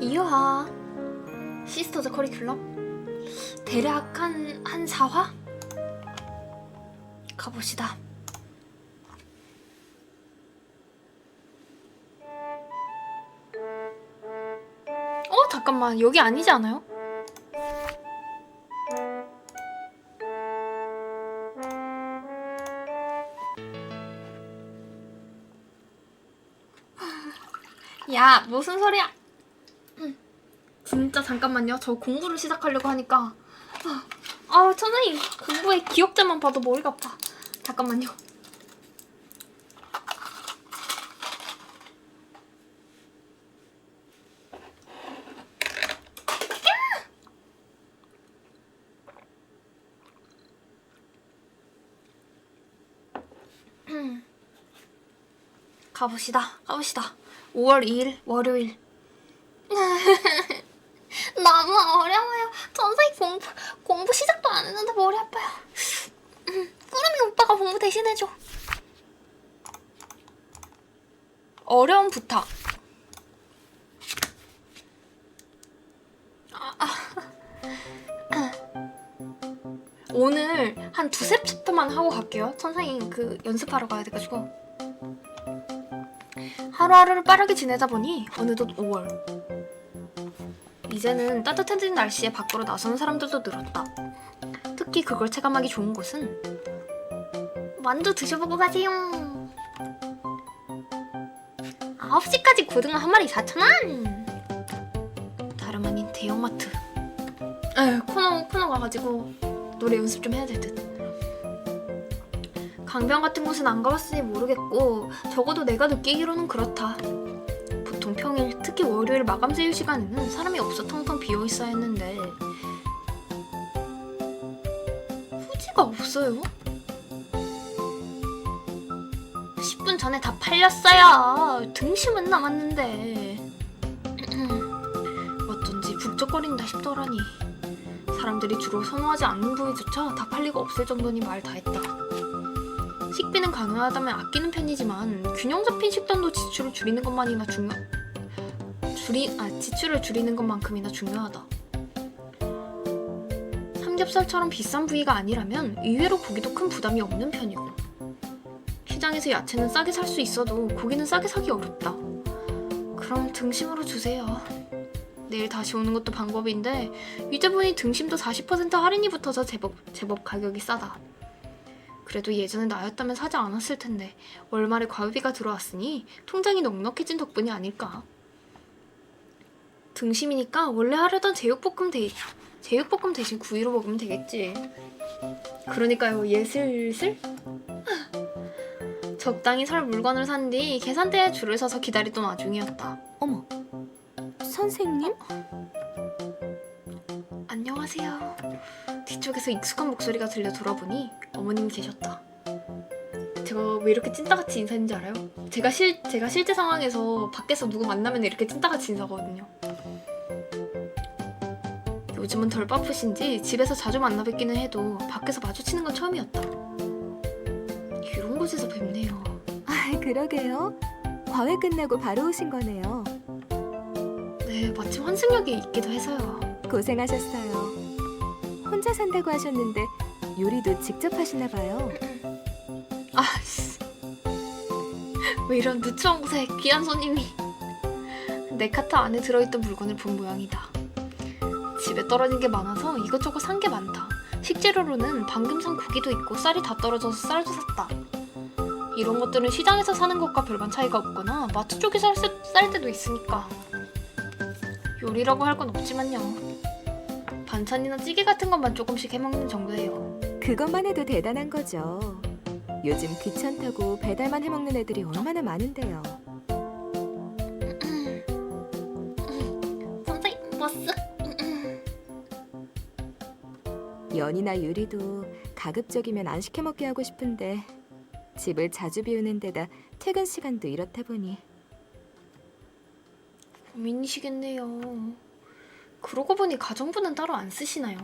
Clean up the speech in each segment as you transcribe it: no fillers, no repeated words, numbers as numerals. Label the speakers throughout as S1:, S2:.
S1: 이유하 시스터즈 커리큘럼? 대략 한 4화? 가봅시다. 잠깐만, 여기 아니지 않아요? 야, 무슨 소리야? 진짜 잠깐만요. 저 공부를 시작하려고 하니까 선생님, 공부에 기억자만 봐도 머리가 아파. 잠깐만요. 가봅시다. 5월 2일 월요일. 너무 어려워요. 선생님 공부 시작도 안 했는데 머리 아파요. 꾸름이 오빠가 공부 대신해줘. 어려운 부탁. 오늘 한 2-3챕터만 하고 갈게요. 선생님 연습하러 가야 돼가지고. 하루하루를 빠르게 지내다 보니 어느덧 5월. 이제는 따뜻해진 날씨에 밖으로 나서는 사람들도 늘었다. 특히 그걸 체감하기 좋은 곳은 만두 드셔보고 가세요. 9시까지 고등어 한 마리 4,000원. 다름 아닌 대형마트. 코너 가가지고 노래 연습 좀 해야 될 듯. 강변 같은 곳은 안 가봤으니 모르겠고 적어도 내가 느끼기로는 그렇다. 보통 평일, 특히 월요일 마감 세일 시간에는 사람이 없어 텅텅 비어있어야 했는데 후지가 없어요? 10분 전에 다 팔렸어요. 등심은 남았는데. 어쩐지 북적거린다 싶더라니. 사람들이 주로 선호하지 않는 부위조차 다 팔리고 없을 정도니 말 다 했다. 식비는 가능하다면 아끼는 편이지만 균형 잡힌 식단도 지출을 줄이는 것만큼이나 중요하다. 삼겹살처럼 비싼 부위가 아니라면 의외로 고기도 큰 부담이 없는 편이고, 시장에서 야채는 싸게 살 수 있어도 고기는 싸게 사기 어렵다. 그럼 등심으로 주세요. 내일 다시 오는 것도 방법인데 이제 보니 등심도 40% 할인이 붙어서 제법 가격이 싸다. 그래도 예전에 나였다면 사지 않았을 텐데 월말에 과유비가 들어왔으니 통장이 넉넉해진 덕분이 아닐까. 등심이니까 원래 하려던 제육볶음 대신 구이로 먹으면 되겠지. 그러니까요, 슬슬 적당히 살 물건을 산 뒤 계산대에 줄을 서서 기다리던 와중이었다.
S2: 어머, 선생님?
S1: 안녕하세요. 뒤쪽에서 익숙한 목소리가 들려 돌아보니 어머님이 계셨다. 제가 왜 이렇게 찐따같이 인사했는지 알아요? 제가 실제 상황에서 밖에서 누구 만나면 이렇게 찐따같이 인사거든요. 요즘은 덜 바쁘신지 집에서 자주 만나 뵙기는 해도 밖에서 마주치는 건 처음이었다. 이런 곳에서 뵙네요.
S2: 그러게요. 과외 끝나고 바로 오신 거네요.
S1: 네, 마침 환승역에 있기도 해서요.
S2: 고생하셨어요. 혼자 산다고 하셨는데 요리도 직접 하시나 봐요.
S1: 왜 이런 누추한 곳에 귀한 손님이. 내 카트 안에 들어있던 물건을 본 모양이다. 집에 떨어진 게 많아서 이것저것 산 게 많다. 식재료로는 방금 산 고기도 있고 쌀이 다 떨어져서 쌀도 샀다. 이런 것들은 시장에서 사는 것과 별반 차이가 없거나 마트 쪽에서 쌀 때도 있으니까 요리라고 할 건 없지만요. 반찬이나 찌개 같은 것만 조금씩 해먹는 정도예요.
S2: 그것만 해도 대단한 거죠. 요즘 귀찮다고 배달만 해먹는 애들이 얼마나 많은데요.
S1: 선생님, 버스.
S2: 연이나 유리도 가급적이면 안 시켜 먹게 하고 싶은데 집을 자주 비우는 데다 퇴근 시간도 이렇다 보니.
S1: 고민이시겠네요. 그러고 보니 가정부는 따로 안 쓰시나요?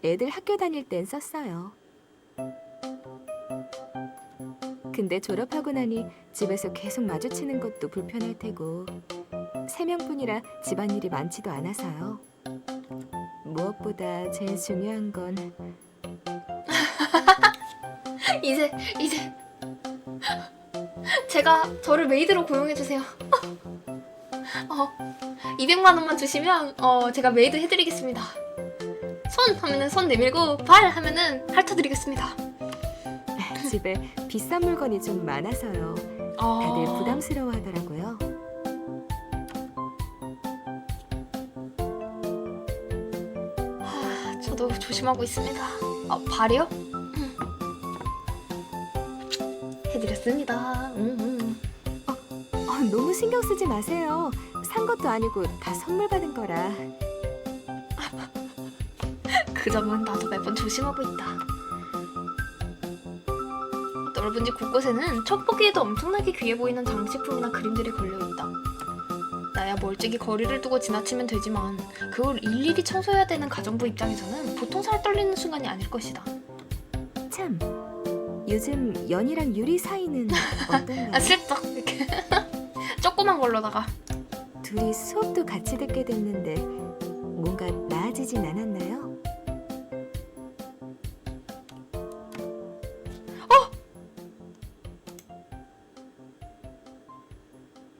S2: 애들 학교 다닐 땐 썼어요. 근데 졸업하고 나니 집에서 계속 마주치는 것도 불편할 테고 3명뿐이라 집안일이 많지도 않아서요. 무엇보다 제일 중요한 건
S1: 이제 제가 저를 메이드로 고용해 주세요. 200만 원만 주시면 제가 메이드 해드리겠습니다. 손 하면은 손 내밀고 발 하면은 핥아드리겠습니다.
S2: 집에 비싼 물건이 좀 많아서요. 다들 부담스러워하더라고요.
S1: 저도 조심하고 있습니다. 발이요? 해드렸습니다.
S2: 너무 신경 쓰지 마세요. 산 것도 아니고 다 선물 받은 거라.
S1: 그 점은 나도 매번 조심하고 있다. 넓은 집 곳곳에는 첫 보기에도 엄청나게 귀해 보이는 장식품이나 그림들이 걸려있다. 나야 멀찍이 거리를 두고 지나치면 되지만 그걸 일일이 청소해야 되는 가정부 입장에서는 보통 살 떨리는 순간이 아닐 것이다.
S2: 참, 요즘 연이랑 유리 사이는 어떤가요?
S1: 슬쩍 이렇게 조그만 걸로다가.
S2: 둘이 수업도 같이 듣게 됐는데 뭔가 나아지진 않았나요?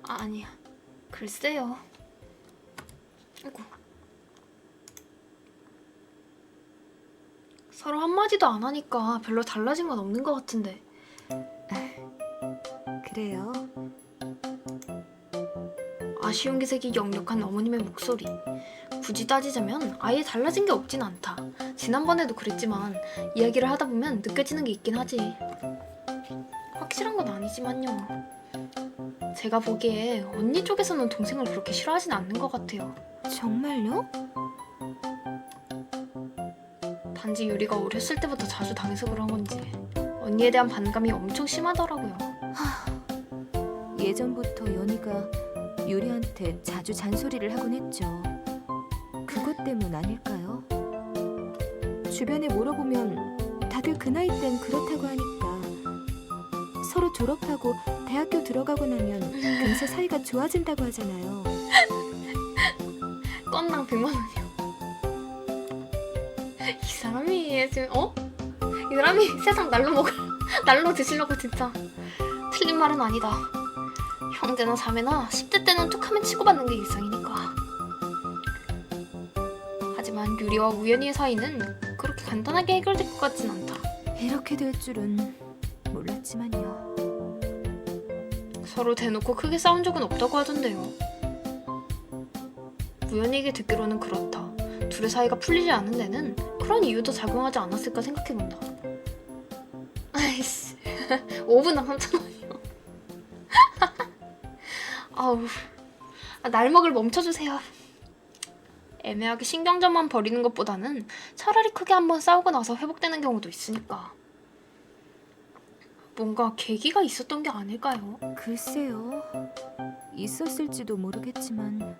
S1: 아니야. 글쎄요. 아이고. 서로 한마디도 안 하니까 별로 달라진 건 없는 것 같은데.
S2: 그래요.
S1: 아쉬운 기색이 역력한 어머님의 목소리. 굳이 따지자면 아예 달라진 게 없진 않다. 지난번에도 그랬지만 이야기를 하다 보면 느껴지는 게 있긴 하지. 확실한 건 아니지만요. 제가 보기에 언니 쪽에서는 동생을 그렇게 싫어하진 않는 것 같아요.
S2: 정말요?
S1: 단지 유리가 어렸을 때부터 자주 당해서 그런 건지 언니에 대한 반감이 엄청 심하더라고요.
S2: 예전부터 연희가 유리한테 자주 잔소리를 하곤 했죠. 그것 때문 아닐까요? 주변에 물어보면 다들 그 나이 땐 그렇다고 하니까 서로 졸업하고 대학교 들어가고 나면 금세 사이가 좋아진다고 하잖아요.
S1: 건당 100만 원이요. 이 사람이 지금 이 사람이 세상 날로 드시려고 진짜. 틀린 말은 아니다. 형제나 자매나 10대 때는 툭하면 치고받는 게 일상이니까. 하지만 유리와 우연희의 사이는 그렇게 간단하게 해결될 것 같진 않다.
S2: 이렇게 될 줄은 몰랐지만요.
S1: 서로 대놓고 크게 싸운 적은 없다고 하던데요. 우연히에게 듣기로는 그렇다. 둘의 사이가 풀리지 않은 데는 그런 이유도 작용하지 않았을까 생각해본다. 아이씨 5분당 3,000원이요. 아우, 날먹을 멈춰주세요. 애매하게 신경전만 버리는 것보다는 차라리 크게 한번 싸우고 나서 회복되는 경우도 있으니까. 뭔가 계기가 있었던 게 아닐까요?
S2: 글쎄요. 있었을지도 모르겠지만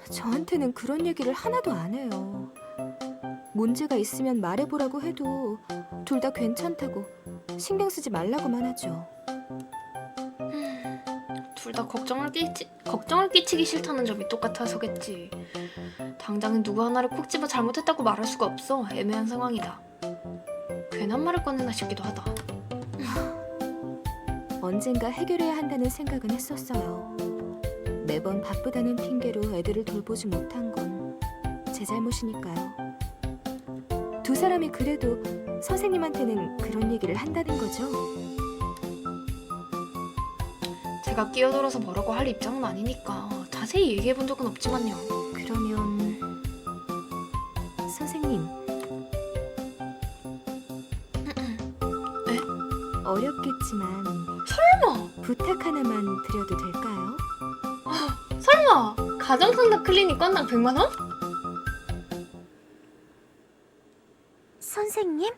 S2: 저한테는 그런 얘기를 하나도 안 해요. 문제가 있으면 말해보라고 해도 둘 다 괜찮다고 신경 쓰지 말라고만 하죠.
S1: 둘 다 걱정을 끼치기 싫다는 점이 똑같아서겠지. 당장은 누구 하나를 콕 집어 잘못했다고 말할 수가 없어. 애매한 상황이다. 괜한 말을 꺼내나 싶기도 하다.
S2: 언젠가 해결해야 한다는 생각은 했었어요. 매번 바쁘다는 핑계로 애들을 돌보지 못한 건 제 잘못이니까요. 두 사람이 그래도 선생님한테는 그런 얘기를 한다는 거죠?
S1: 제가 끼어들어서 뭐라고 할 입장은 아니니까 자세히 얘기해본 적은 없지만요.
S2: 그러면 선생님
S1: 네?
S2: 어렵겠지만
S1: 설마!
S2: 부탁 하나만 드려도 될까요?
S1: 설마! 가정상담 클리닉 건당 100만 원?
S2: 선생님?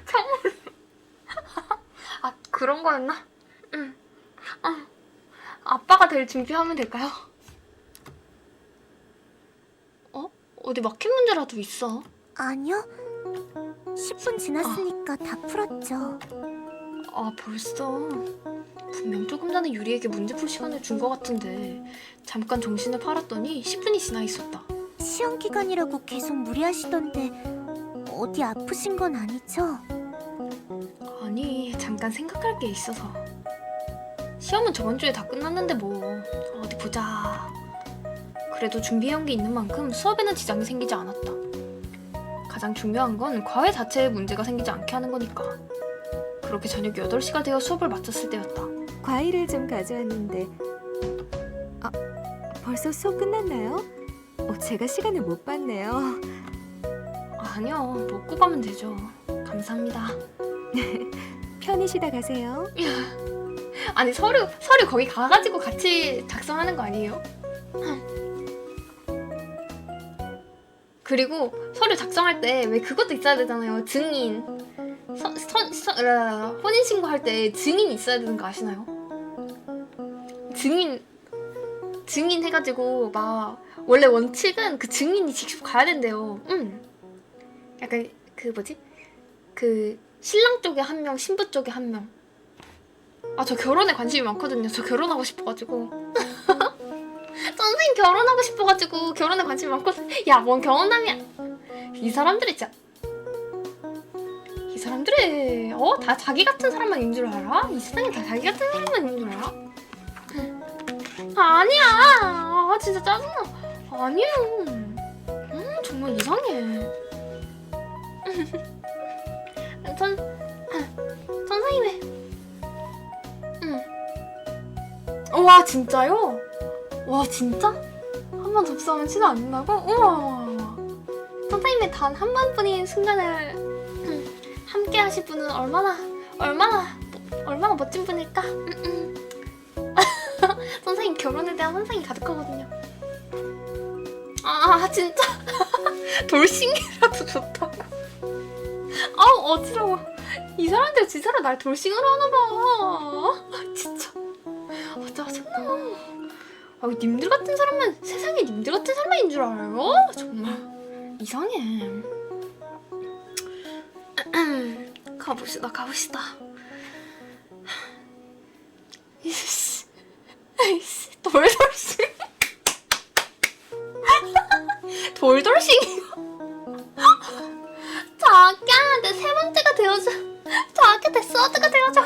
S1: 참으로. 그런 거였나? 응. 아빠가 될 준비하면 될까요? 어디 막힌 문제라도 있어?
S3: 아니요. 10분 지났으니까 다 풀었죠.
S1: 벌써. 분명 조금 전에 유리에게 문제 풀 시간을 준 것 같은데 잠깐 정신을 팔았더니 10분이 지나 있었다.
S3: 시험 기간이라고 계속 무리하시던데 어디 아프신 건 아니죠?
S1: 아니, 잠깐 생각할 게 있어서. 시험은 저번 주에 다 끝났는데 뭐 어디 보자. 그래도 준비해온 게 있는 만큼 수업에는 지장이 생기지 않았다. 가장 중요한 건 과외 자체에 문제가 생기지 않게 하는 거니까. 그렇게 저녁 8시가 되어 수업을 마쳤을 때였다.
S2: 과일을 좀 가져왔는데. 아, 벌써 수업 끝났나요? 제가 시간을 못 봤네요.
S1: 아니요, 먹고 가면 되죠. 감사합니다.
S2: 편히 쉬다 가세요.
S1: 아니, 서류 거기 가가지고 같이 작성하는 거 아니에요? 그리고 서류 작성할 때 왜 그것도 있어야 되잖아요. 증인. 혼인신고 할 때 증인 있어야 되는 거 아시나요? 증인 해가지고 막 원래 원칙은 그 증인이 직접 가야 된대요. 약간 그 뭐지? 그 신랑 쪽에 한 명, 신부 쪽에 한 명. 아, 저 결혼에 관심이 많거든요. 저 결혼하고 싶어가지고. 선생님 결혼하고 싶어가지고 결혼에 관심이 많거든. 야, 뭔 결혼남이야. 이 사람들이 진짜. 이 사람들이 다 자기 같은 사람만 있는 줄 알아? 이 세상에 다 자기 같은 사람만 있는 줄 알아? 아니야. 아, 진짜 짜증나. 아니야. 정말 이상해. 선생님의. 와, 진짜요? 와, 진짜? 한 번 접수하면 치료 안 된다고? 우와. 선생님의 단 한 번뿐인 순간을 함께 하실 분은 얼마나 멋진 분일까? 선생님 결혼에 대한 환상이 가득하거든요. 아, 진짜? 돌싱이라도 좋다고. 아우, 어지러워. 이 사람들 진짜로 날 돌싱으로 하나봐. 진짜. 짜증나. 아, 님들 같은 사람만, 세상에 님들 같은 사람만인 줄 알아요? 정말 이상해. 가봅시다. 이씨, 돌돌싱. 돌돌싱. 자기야, 내 세 번째가 되어줘. 자기야, 내 서드가 되어줘.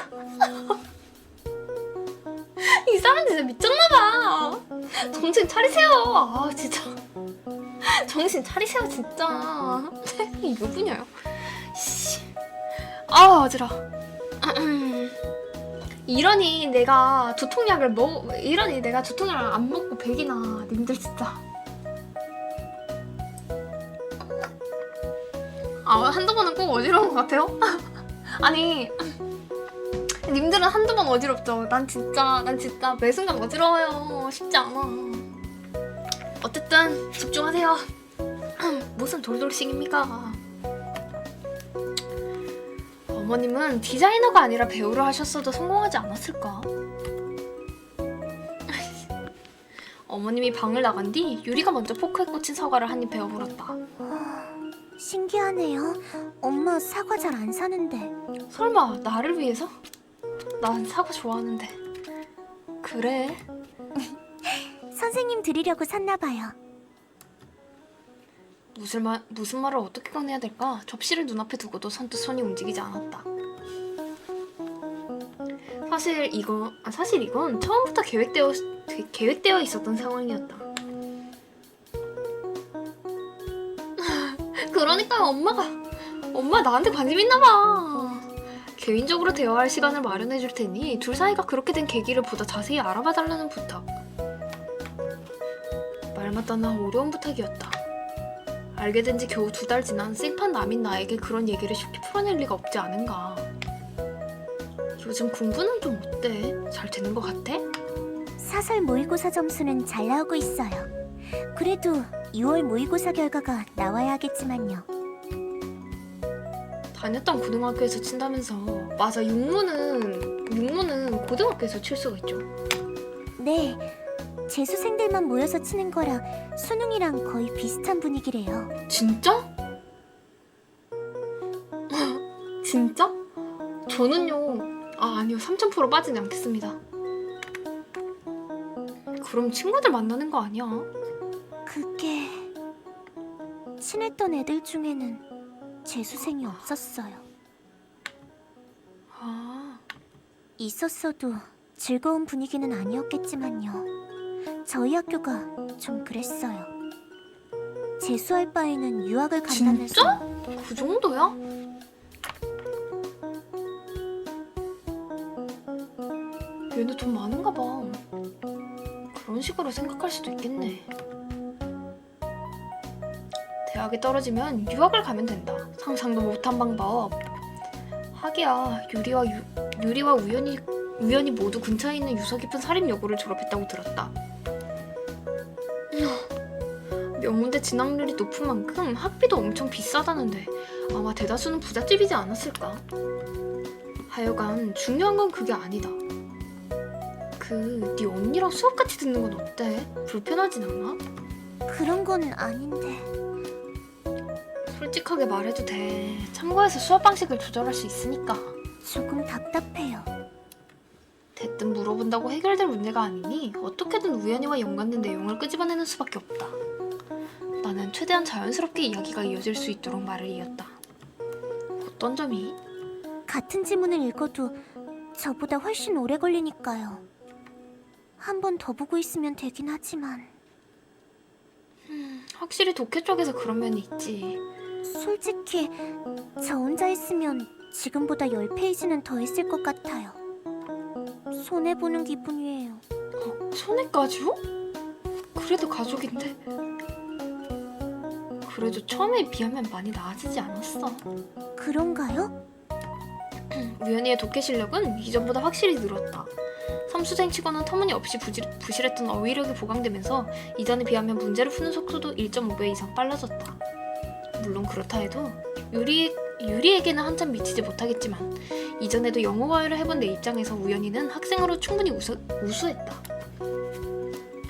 S1: 이 사람 진짜 미쳤나봐. 정신 차리세요. 아, 진짜. 정신 차리세요, 진짜. 이거 분야요. 씨. 아, 어지러. 이러니 내가 두통약을 안 먹고 100이나. 님들 진짜. 아, 한두 번은 꼭 어지러운 것 같아요? 아니, 님들은 한두 번 어지럽죠. 난 진짜 매 순간 어지러워요. 쉽지 않아. 어쨌든 집중하세요. 무슨 돌돌싱입니까? 어머님은 디자이너가 아니라 배우를 하셨어도 성공하지 않았을까? 어머님이 방을 나간 뒤 유리가 먼저 포크에 꽂힌 사과를 한 입 베어 물었다.
S3: 신기하네요. 엄마 사과 잘 안 사는데.
S1: 설마 나를 위해서? 난 사과 좋아하는데. 그래?
S3: 선생님 드리려고 샀나 봐요.
S1: 무슨 말을 어떻게 꺼내야 될까? 접시를 눈앞에 두고도 선뜻 손이 움직이지 않았다. 사실 이건 처음부터 계획되어 있었던 상황이었다. 그러니까 엄마 나한테 관심 있나 봐. 개인적으로 대화할 시간을 마련해 줄 테니 둘 사이가 그렇게 된 계기를 보다 자세히 알아봐 달라는 부탁. 말 맞다나 어려운 부탁이었다. 알게 된 지 겨우 2달 지난 생판 남인 나에게 그런 얘기를 쉽게 풀어낼 리가 없지 않은가. 요즘 공부는 좀 어때? 잘 되는 것 같아?
S3: 사설 모의고사 점수는 잘 나오고 있어요. 그래도 6월 모의고사 결과가 나와야 하겠지만요.
S1: 다녔던 고등학교에서 친다면서. 맞아, 육문은 고등학교에서 칠 수가 있죠.
S3: 네, 재수생들만 모여서 치는 거라 수능이랑 거의 비슷한 분위기래요.
S1: 진짜? 진짜? 저는요, 아니요. 3000% 빠지지 않겠습니다. 그럼 친구들 만나는 거 아니야?
S3: 그게 친했던 애들 중에는 재수생이 없었어요.
S1: 아,
S3: 있었어도 즐거운 분위기는 아니었겠지만요. 저희 학교가 좀 그랬어요. 재수할 바에는 유학을 간다면서.
S1: 진짜? 그 정도야? 얘네 돈 많은가 봐. 그런 식으로 생각할 수도 있겠네. 대학에 떨어지면 유학을 가면 된다. 상상도 못한 방법. 하기야 유리와 우연히 모두 근처에 있는 유서 깊은 사립여고를 졸업했다고 들었다. 명문대 진학률이 높은 만큼 학비도 엄청 비싸다는데 아마 대다수는 부잣집이지 않았을까? 하여간 중요한 건 그게 아니다. 네 언니랑 수업같이 듣는 건 어때? 불편하진 않아?
S3: 그런 건 아닌데.
S1: 솔직하게 말해도 돼. 참고해서 수업 방식을 조절할 수 있으니까.
S3: 조금 답답해요.
S1: 대뜸 물어본다고 해결될 문제가 아니니 어떻게든 우연히와 연관된 내용을 끄집어내는 수밖에 없다. 나는 최대한 자연스럽게 이야기가 이어질 수 있도록 말을 이었다. 어떤 점이?
S3: 같은 지문을 읽어도 저보다 훨씬 오래 걸리니까요. 한 번 더 보고 있으면 되긴 하지만.
S1: 확실히 독해 쪽에서 그런 면이 있지.
S3: 솔직히 저 혼자 했으면 지금보다 10페이지는 더 했을 것 같아요. 손해보는 기분이에요.
S1: 손해까지요? 그래도 가족인데. 그래도 처음에 비하면 많이 나아지지 않았어.
S3: 그런가요?
S1: 우연히의 독해 실력은 이전보다 확실히 늘었다. 삼수생 치고는 터무니없이 부실했던 어휘력이 보강되면서 이전에 비하면 문제를 푸는 속도도 1.5배 이상 빨라졌다. 물론 그렇다 해도 유리에게는 한참 미치지 못하겠지만 이전에도 영어 과외를 해본 내 입장에서 우연히는 학생으로 충분히 우수했다.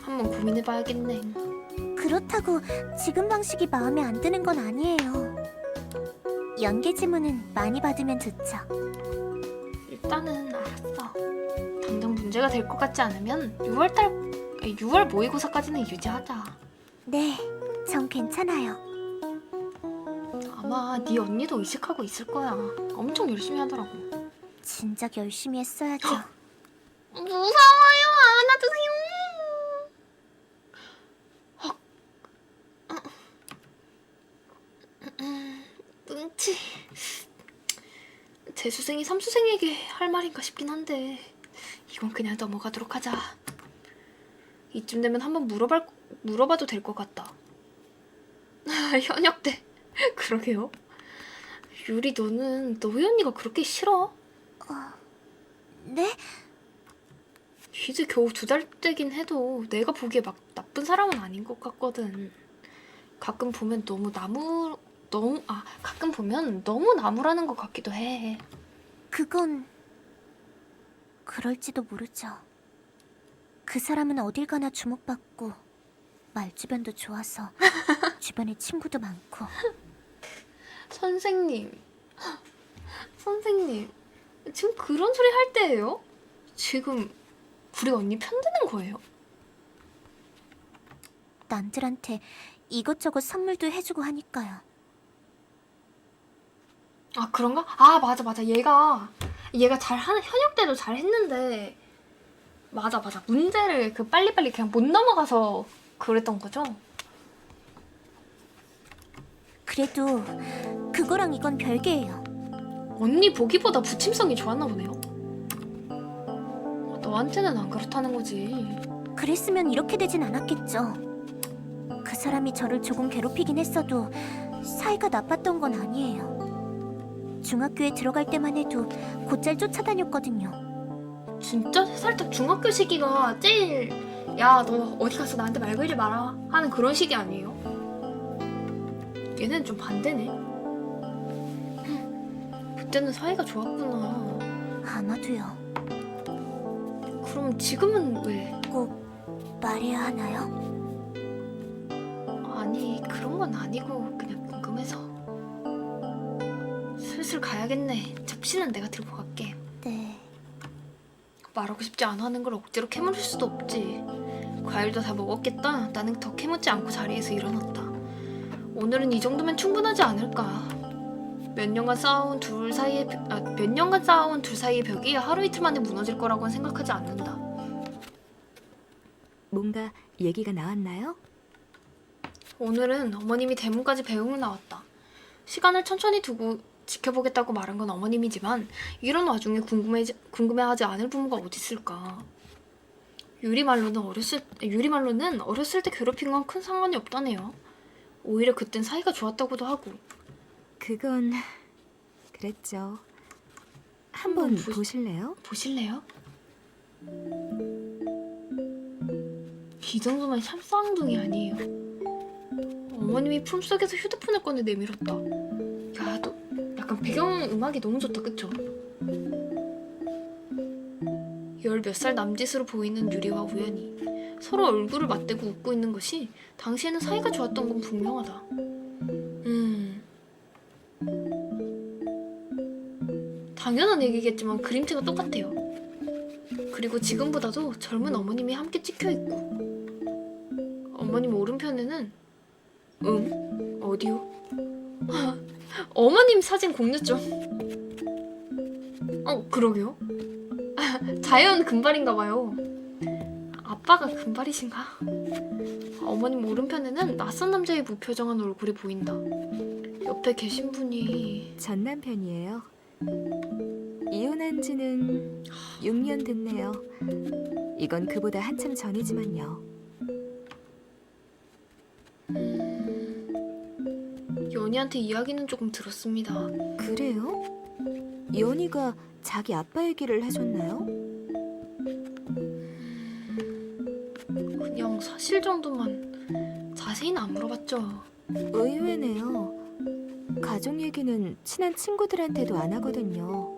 S1: 한번 고민해봐야겠네.
S3: 그렇다고 지금 방식이 마음에 안 드는 건 아니에요. 연계 지문은 많이 받으면 좋죠.
S1: 일단은 알았어. 당장 문제가 될 것 같지 않으면 6월 모의고사까지는 유지하자.
S3: 네, 전 괜찮아요.
S1: 아마 네 언니도 의식하고 있을 거야. 엄청 열심히 하더라고.
S3: 진작 열심히 했어야죠.
S1: 무서워요. 안아주세요. 눈치. 재수생이 삼수생에게 할 말인가 싶긴 한데 이건 그냥 넘어가도록 하자. 이쯤 되면 한번 물어봐도 될 것 같다. 현역대. 그러게요. 유리, 너희 언니가 그렇게 싫어?
S3: 네?
S1: 이제 겨우 2달 되긴 해도 내가 보기에 막 나쁜 사람은 아닌 것 같거든. 가끔 보면 너무 나무라는 것 같기도 해.
S3: 그건 그럴지도 모르죠. 그 사람은 어딜 가나 주목받고 말주변도 좋아서 주변에 친구도 많고.
S1: 선생님, 지금 그런 소리 할 때예요? 지금 우리 언니 편드는 거예요?
S3: 남들한테 이것저것 선물도 해주고 하니까요.
S1: 아, 그런가? 아, 맞아. 얘가 현역 때도 잘 했는데 맞아. 문제를 빨리빨리 그냥 못 넘어가서 그랬던 거죠?
S3: 그래도 그거랑 이건 별개예요.
S1: 언니 보기보다 부침성이 좋았나 보네요. 너한테는 안 그렇다는 거지.
S3: 그랬으면 이렇게 되진 않았겠죠. 그 사람이 저를 조금 괴롭히긴 했어도 사이가 나빴던 건 아니에요. 중학교에 들어갈 때만 해도 곧잘 쫓아다녔거든요.
S1: 진짜? 살짝 중학교 시기가 제일 야, 너 어디 가서 나한테 말 걸지 마라 하는 그런 시기 아니에요? 얘는 좀 반대네. 그때는 사이가 좋았구나.
S3: 아마도요.
S1: 그럼 지금은 왜?
S3: 꼭 말해야 하나요?
S1: 아니, 그런 건 아니고 그냥 궁금해서. 슬슬 가야겠네. 접시는 내가 들고 갈게.
S3: 네.
S1: 말하고 싶지 않아 하는 걸 억지로 캐물을 수도 없지. 과일도 다 먹었겠다. 나는 더 캐묻지 않고 자리에서 일어났다. 오늘은 이 정도면 충분하지 않을까. 몇 년간 쌓아온 둘 사이의 벽이 하루 이틀 만에 무너질 거라고는 생각하지 않는다.
S2: 뭔가 얘기가 나왔나요?
S1: 오늘은 어머님이 대문까지 배웅을 나왔다. 시간을 천천히 두고 지켜보겠다고 말한 건 어머님이지만 이런 와중에 궁금해하지 않을 부모가 어디 있을까. 유리말로는 어렸을 때 괴롭힌 건 큰 상관이 없다네요. 오히려 그땐 사이가 좋았다고도 하고.
S2: 그건 그랬죠. 한번
S1: 한번
S2: 보실래요?
S1: 보실래요? 이 정도면 샵쌍둥이 아니에요. 어머님이 품속에서 휴대폰을 꺼내 내밀었다. 야, 너 약간 배경음악이 너무 좋다, 그쵸? 10몇 살 남짓으로 보이는 유리와 우연히 서로 얼굴을 맞대고 웃고 있는 것이 당시에는 사이가 좋았던 건 분명하다. 당연한 얘기겠지만 그림체가 똑같아요. 그리고 지금보다도 젊은 어머님이 함께 찍혀있고 어머님 오른편에는 어디요? 어머님 사진 공유 좀. 그러게요. 자연 금발인가봐요. 아빠가 금발이신가? 어머님 오른편에는 낯선 남자의 무표정한 얼굴이 보인다. 옆에 계신 분이
S2: 전 남편이에요. 이혼한 지는 6년 됐네요. 이건 그보다 한참 전이지만요.
S1: 연희한테 이야기는 조금 들었습니다.
S2: 그래요? 연희가 자기 아빠 얘기를 해줬나요?
S1: 그냥 사실 정도만 자세히는 안 물어봤죠.
S2: 의외네요. 가족 얘기는 친한 친구들한테도 안 하거든요.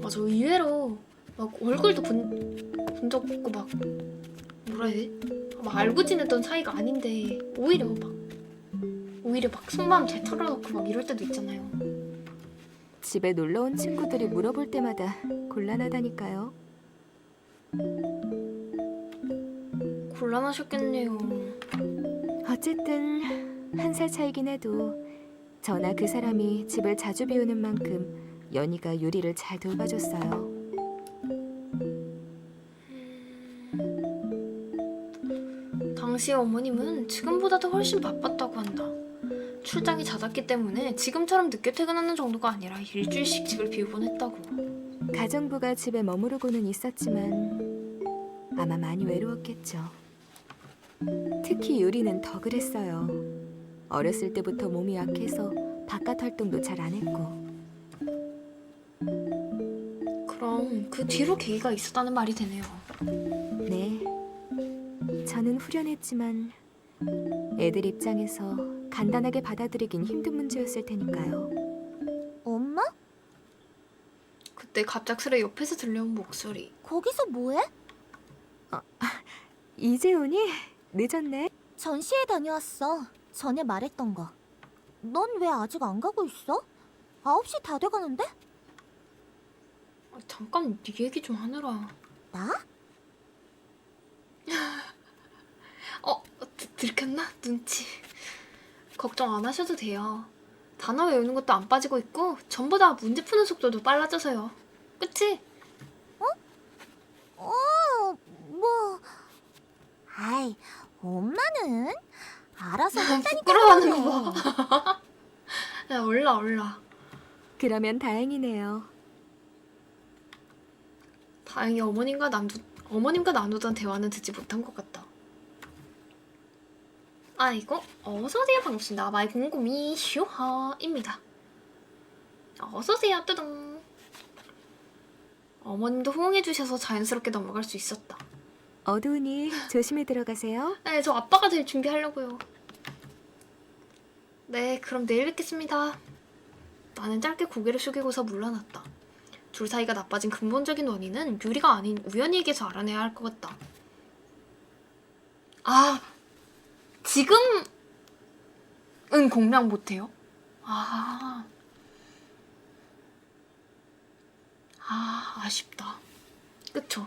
S1: 맞아, 의외로 막 얼굴도 본 적 없고 막 뭐라 해야 돼? 막 알고 지냈던 사이가 아닌데 오히려 막 속마음 잘 털어놓고 막 이럴 때도 있잖아요.
S2: 집에 놀러 온 친구들이 물어볼 때마다 곤란하다니까요.
S1: 곤란하셨겠네요.
S2: 어쨌든 1살 차이긴 해도 저나 그 사람이 집을 자주 비우는 만큼 연희가 유리를 잘 돌봐줬어요.
S1: 당시 어머님은 지금보다도 훨씬 바빴다고 한다. 출장이 잦았기 때문에 지금처럼 늦게 퇴근하는 정도가 아니라 일주일씩 집을 비우곤 했다고.
S2: 가정부가 집에 머무르고는 있었지만 아마 많이 외로웠겠죠. 특히 유리는 더 그랬어요. 어렸을 때부터 몸이 약해서 바깥 활동도 잘 안 했고.
S1: 그럼 그 뒤로 계기가 있었다는 말이 되네요.
S2: 네, 저는 후련했지만 애들 입장에서 간단하게 받아들이긴 힘든 문제였을 테니까요.
S3: 엄마?
S1: 그때 갑작스레 옆에서 들려온 목소리.
S3: 거기서 뭐해?
S2: 이제 오니? 늦었네.
S3: 전시회 다녀왔어. 전에 말했던 거. 넌 왜 아직 안 가고 있어? 9시 다 돼가는데?
S1: 잠깐 네 얘기 좀 하느라.
S3: 나?
S1: 들켰나? 눈치. 걱정 안 하셔도 돼요. 단어 외우는 것도 안 빠지고 있고 전부 다 문제 푸는 속도도 빨라져서요. 그치?
S3: 뭐... 아이, 엄마는 알아서 한다니까.
S1: 부끄러워하는 거 봐. 야, 올라.
S2: 그러면 다행이네요.
S1: 다행히 어머님과 나누던 대화는 듣지 못한 것 같다. 아이고, 어서오세요. 반갑습니다. 마이 공고미 슈하입니다. 어서오세요. 뜨둥. 어머님도 호응해주셔서 자연스럽게 넘어갈 수 있었다.
S2: 어두우니 조심히 들어가세요.
S1: 네, 저 아빠가 될 준비하려고요. 네, 그럼 내일 뵙겠습니다. 나는 짧게 고개를 숙이고서 물러났다. 둘 사이가 나빠진 근본적인 원인은 유리가 아닌 우연히에게서 알아내야 할 것 같다. 지금은 공략 못해요? 아쉽다. 그쵸?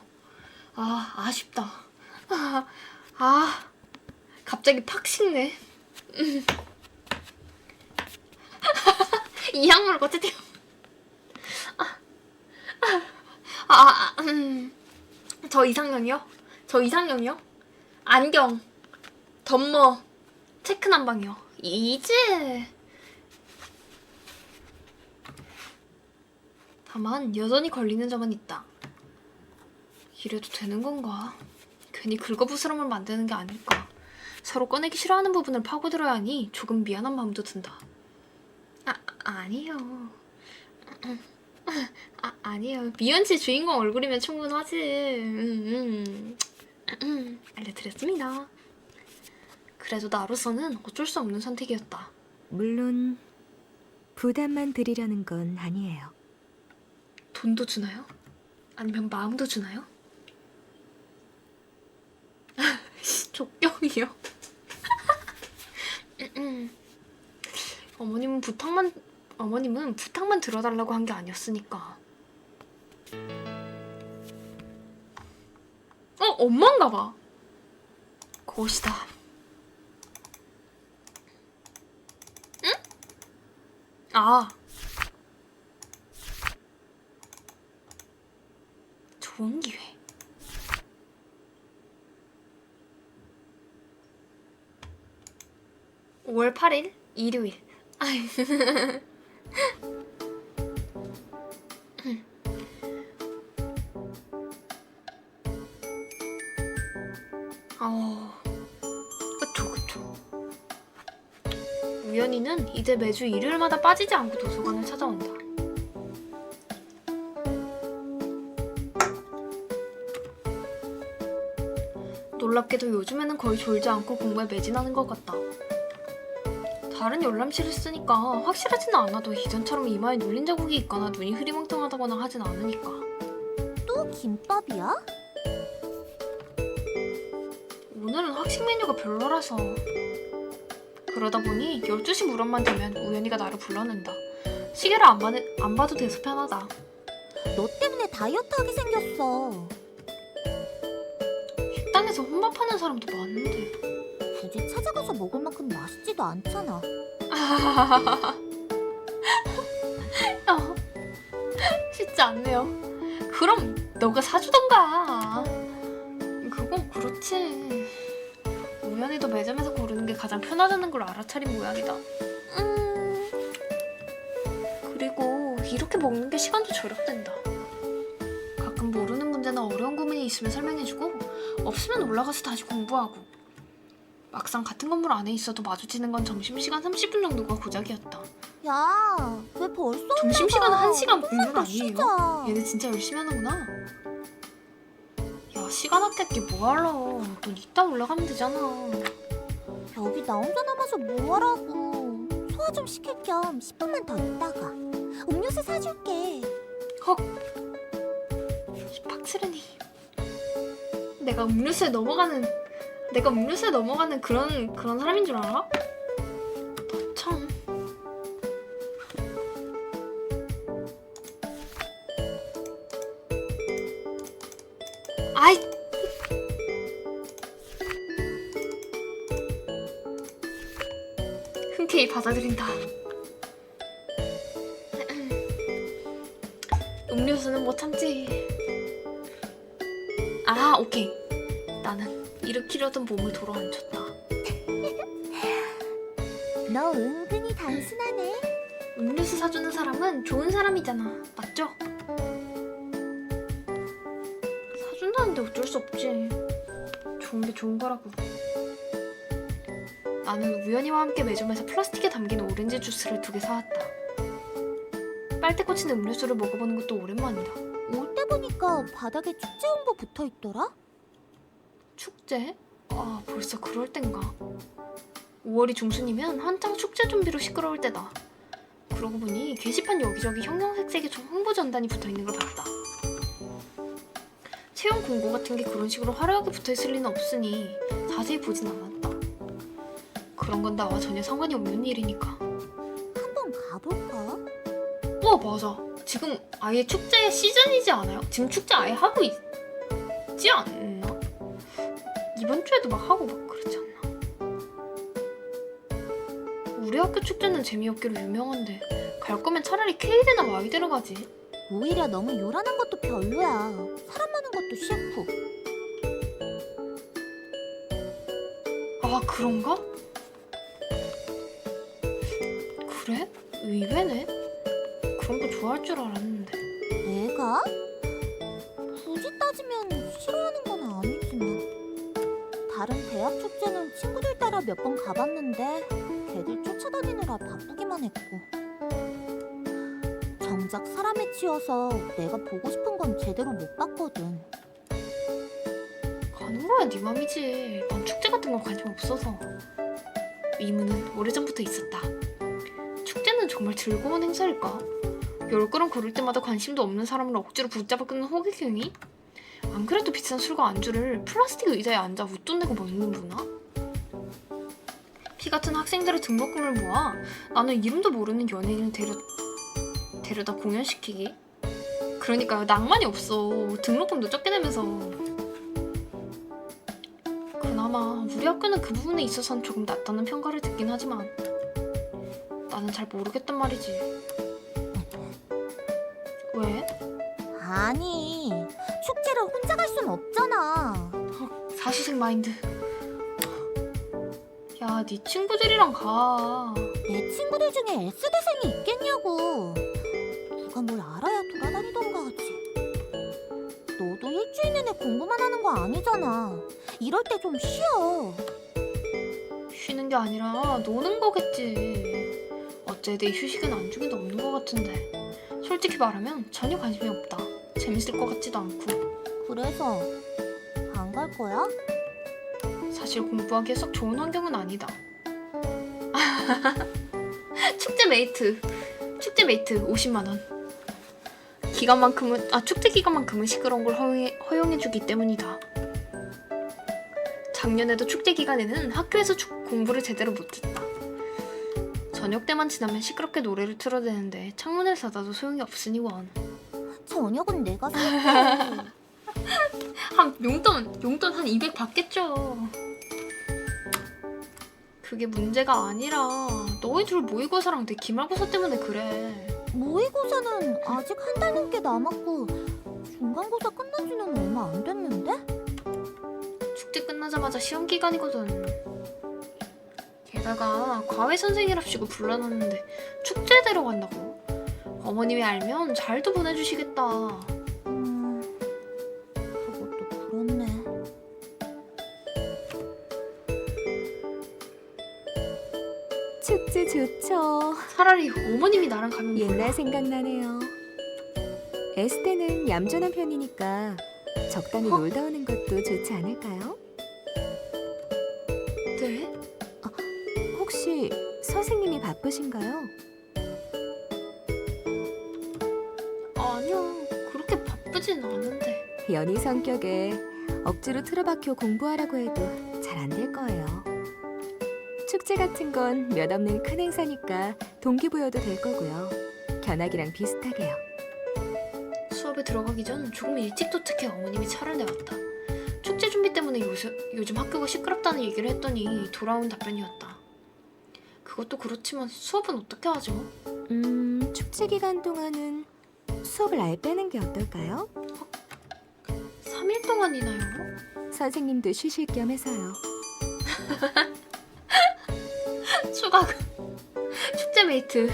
S1: 아, 아쉽다. 아, 갑자기 팍 식네. 이 약물 어쨌든. 저 이상형이요? 저 이상형이요? 안경, 덤머, 체크 난방이요. 이제. 다만 여전히 걸리는 점은 있다. 이래도 되는 건가? 괜히 긁어부스럼을 만드는 게 아닐까? 서로 꺼내기 싫어하는 부분을 파고들어야 하니 조금 미안한 마음도 든다. 아니요. 아니에요. 미연씨 주인공 얼굴이면 충분하지. 알려드렸습니다. 그래도 나로서는 어쩔 수 없는 선택이었다.
S2: 물론 부담만 드리려는 건 아니에요.
S1: 돈도 주나요? 아니면 마음도 주나요? 족경이요. 어머님은 부탁만 들어달라고 한 게 아니었으니까. 엄마인가 봐. 곧이다. 응? 아. 좋은 기회. (5월 8일) 일요일. 그쵸. 우연히는 이제 매주 일요일마다 빠지지 않고 도서관을 찾아온다. 놀랍게도 요즘에는 거의 졸지 않고 공부에 매진하는 것 같다. 다른 열람실을 쓰니까 확실하지는 않아도 이전처럼 이마에 눌린 자국이 있거나 눈이 흐리멍텅하다거나 하진 않으니까.
S3: 또 김밥이야?
S1: 오늘은 학식 메뉴가 별로라서. 그러다 보니 12시 무렵만 되면 우연히가 나를 불러낸다. 시계를 안 봐도 돼서 편하다.
S3: 너 때문에 다이어트 하게 생겼어.
S1: 식당에서 혼밥하는 사람도 많은데.
S3: 굳이 찾아가서 먹을 만큼 맛있지도 않잖아.
S1: 쉽지 않네요. 그럼 너가 사주던가. 그건 그렇지. 우연히도 매점에서 고르는 게 가장 편하다는 걸 알아차린 모양이다. 그리고 이렇게 먹는 게 시간도 절약된다. 가끔 모르는 문제나 어려운 고민이 있으면 설명해주고 없으면 올라가서 다시 공부하고. 막상 같은 건물 안에 있어도 마주치는 건 점심시간 30분 정도가 고작이었다.
S3: 야, 왜 벌써
S1: 점심시간은
S3: 올라가?
S1: 1시간 공부는
S3: 좀만 더
S1: 아니에요.
S3: 쉬자.
S1: 얘네 진짜 열심히 하는구나. 야, 시간 아낄게 뭐하러. 넌 이따 올라가면 되잖아.
S3: 여기 나 혼자 남아서 뭐하라고. 소화 좀 시킬 겸 10분만 더 있다가 음료수 사줄게.
S1: 헉. 빡치르니. 내가 음료수에 넘어가는 그런 사람인 줄 알아? 너 참. 아이. 흔쾌히 받아들인다. 음료수는 못 참지. 아, 오케이. 나는 일으키려던 몸을 도로앉혔다.
S3: 너 은근히 단순하네.
S1: 음료수 사주는 사람은 좋은 사람이잖아. 맞죠? 사준다는데 어쩔 수 없지. 좋은 게 좋은 거라고. 나는 우연히와 함께 매점에서 플라스틱에 담긴 오렌지 주스를 2개 사왔다. 빨대 꽂힌 음료수를 먹어보는 것도 오랜만이다.
S3: 올 때 보니까 바닥에 축제 홍보 붙어있더라?
S1: 축제? 아, 벌써 그럴 땐가. 5월이 중순이면 한창 축제 준비로 시끄러울 때다. 그러고 보니 게시판 여기저기 형형색색의 홍보 전단이 붙어있는 걸 봤다. 채용 공고 같은 게 그런 식으로 화려하게 붙어있을 리는 없으니 자세히 보진 않았다. 그런 건 나와 전혀 상관이 없는 일이니까.
S3: 한번 가볼까?
S1: 맞아. 지금 아예 축제 시즌이지 않아요? 지금 축제 아예 하고 있지 않나? 이번 주에도 막 하고 막 그러지 않나? 우리 학교 축제는 재미없기로 유명한데 갈 거면 차라리 K대나 Y대를 가지.
S3: 오히려 너무 요란한 것도 별로야. 사람 많은 것도 싫고.
S1: 아, 그런가? 그래? 의외네? 그런 거 좋아할 줄 알았는데.
S3: 내가? 굳이 따지면 싫어하는 건 아니지만. 다른 대학 축제는 친구들 따라 몇 번 가봤는데 걔들 쫓아다니느라 바쁘기만 했고. 정작 사람에 치여서 내가 보고 싶은 건 제대로 못 봤거든.
S1: 가는 거야 네 맘이지. 난 축제 같은 건 관심 없어서. 의문은 오래전부터 있었다. 축제는 정말 즐거운 행사일까? 열 걸음 걸을 때마다 관심도 없는 사람을 억지로 붙잡아 끊는 호객행위? 안 그래도 비싼 술과 안주를 플라스틱 의자에 앉아 웃돈 내고 먹는구나? 피 같은 학생들의 등록금을 모아 나는 이름도 모르는 연예인을 데려다 공연시키기? 그러니까 낭만이 없어. 등록금도 적게 내면서. 그나마 우리 학교는 그 부분에 있어서는 조금 낫다는 평가를 듣긴 하지만 나는 잘 모르겠단 말이지. 왜?
S3: 아니, 축제를 혼자 갈 순 없잖아.
S1: 사수생 마인드. 야, 네 친구들이랑 가.
S3: 내 친구들 중에 S대생이 있겠냐고. 누가 뭘 알아야 돌아다니던가 하지. 너도 일주일 내내 공부만 하는 거 아니잖아. 이럴 때 좀 쉬어.
S1: 쉬는 게 아니라 노는 거겠지. 어째 내 휴식은 안중에도 없는 것 같은데. 솔직히 말하면 전혀 관심이 없다. 재밌을 것 같지도 않고.
S3: 그래서 안 갈 거야?
S1: 사실 공부하기에 썩 좋은 환경은 아니다. 축제 메이트 50만 원. 축제 기간만큼은 시끄러운 걸 허용해주기 때문이다. 작년에도 축제 기간에는 학교에서 공부를 제대로 못했다. 저녁 때만 지나면 시끄럽게 노래를 틀어대는데 창문을 닫아도 소용이 없으니 원.
S3: 저녁은 내가 살게.
S1: 한 용돈 한 200 받겠죠. 그게 문제가 아니라 너희 둘 모의고사랑 내 기말고사 때문에 그래.
S3: 모의고사는 아직 한 달 넘게 남았고 중간고사 끝난 지는 얼마 안 됐는데?
S1: 축제 끝나자마자 시험 기간이거든. 게다가 과외 선생이랍시고 불러놨는데 축제 데려간다고? 어머님이 알면 잘도 보내주시겠다.
S3: 그것도 그렇네.
S2: 축제 좋죠.
S1: 차라리 어머님이 나랑 가면 몰라.
S2: 옛날 생각나네요. 에스테는 얌전한 편이니까 적당히 놀다 오는 것도 좋지 않을까요?
S1: 네?
S2: 혹시 선생님이 바쁘신가요?
S1: 아니요, 그렇게 바쁘진 않은데.
S2: 연희 성격에 억지로 틀어박혀 공부하라고 해도 잘 안 될 거예요. 축제 같은 건 몇 없는 큰 행사니까 동기부여도 될 거고요. 견학이랑 비슷하게요.
S1: 수업에 들어가기 전 조금 일찍 도착해 어머님이 차를 내왔다. 축제 준비 때문에 요즘 학교가 시끄럽다는 얘기를 했더니 돌아온 답변이었다. 그것도 그렇지만 수업은 어떻게 하죠?
S2: 축제 기간 동안은 수업을 아예 빼는 게 어떨까요?
S1: 3일 동안이나요?
S2: 선생님도 쉬실 겸 해서요.
S1: 추가금 축제 메이트.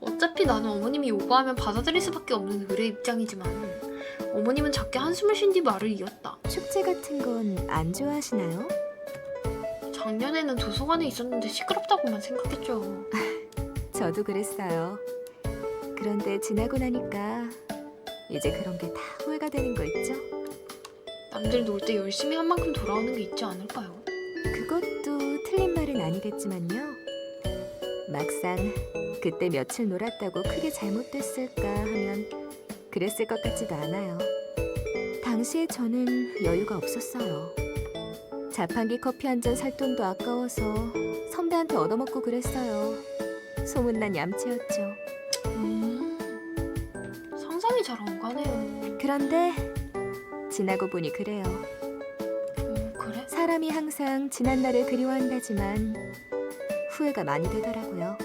S1: 어차피 나는 어머님이 요구하면 받아들일 수밖에 없는 의뢰 입장이지만 어머님은 작게 한숨을 쉰 뒤 말을 이었다.
S2: 축제 같은 건 안 좋아하시나요?
S1: 작년에는 도서관에 있었는데 시끄럽다고만 생각했죠.
S2: 저도 그랬어요. 그런데 지나고 나니까 이제 그런 게 다 후회가 되는 거 있죠?
S1: 남들 놀 때 열심히 한 만큼 돌아오는 게 있지 않을까요?
S2: 그것도 틀린 말은 아니겠지만요. 막상 그때 며칠 놀았다고 크게 잘못됐을까 하면 그랬을 것 같지도 않아요. 당시에 저는 여유가 없었어요. 자판기 커피 한 잔 살 돈도 아까워서 선배한테 얻어먹고 그랬어요. 소문난 얌체였죠.
S1: 상상이 잘 안 가네요.
S2: 그런데 지나고 보니 그래요.
S1: 그래?
S2: 사람이 항상 지난 날을 그리워한다지만 후회가 많이 되더라고요.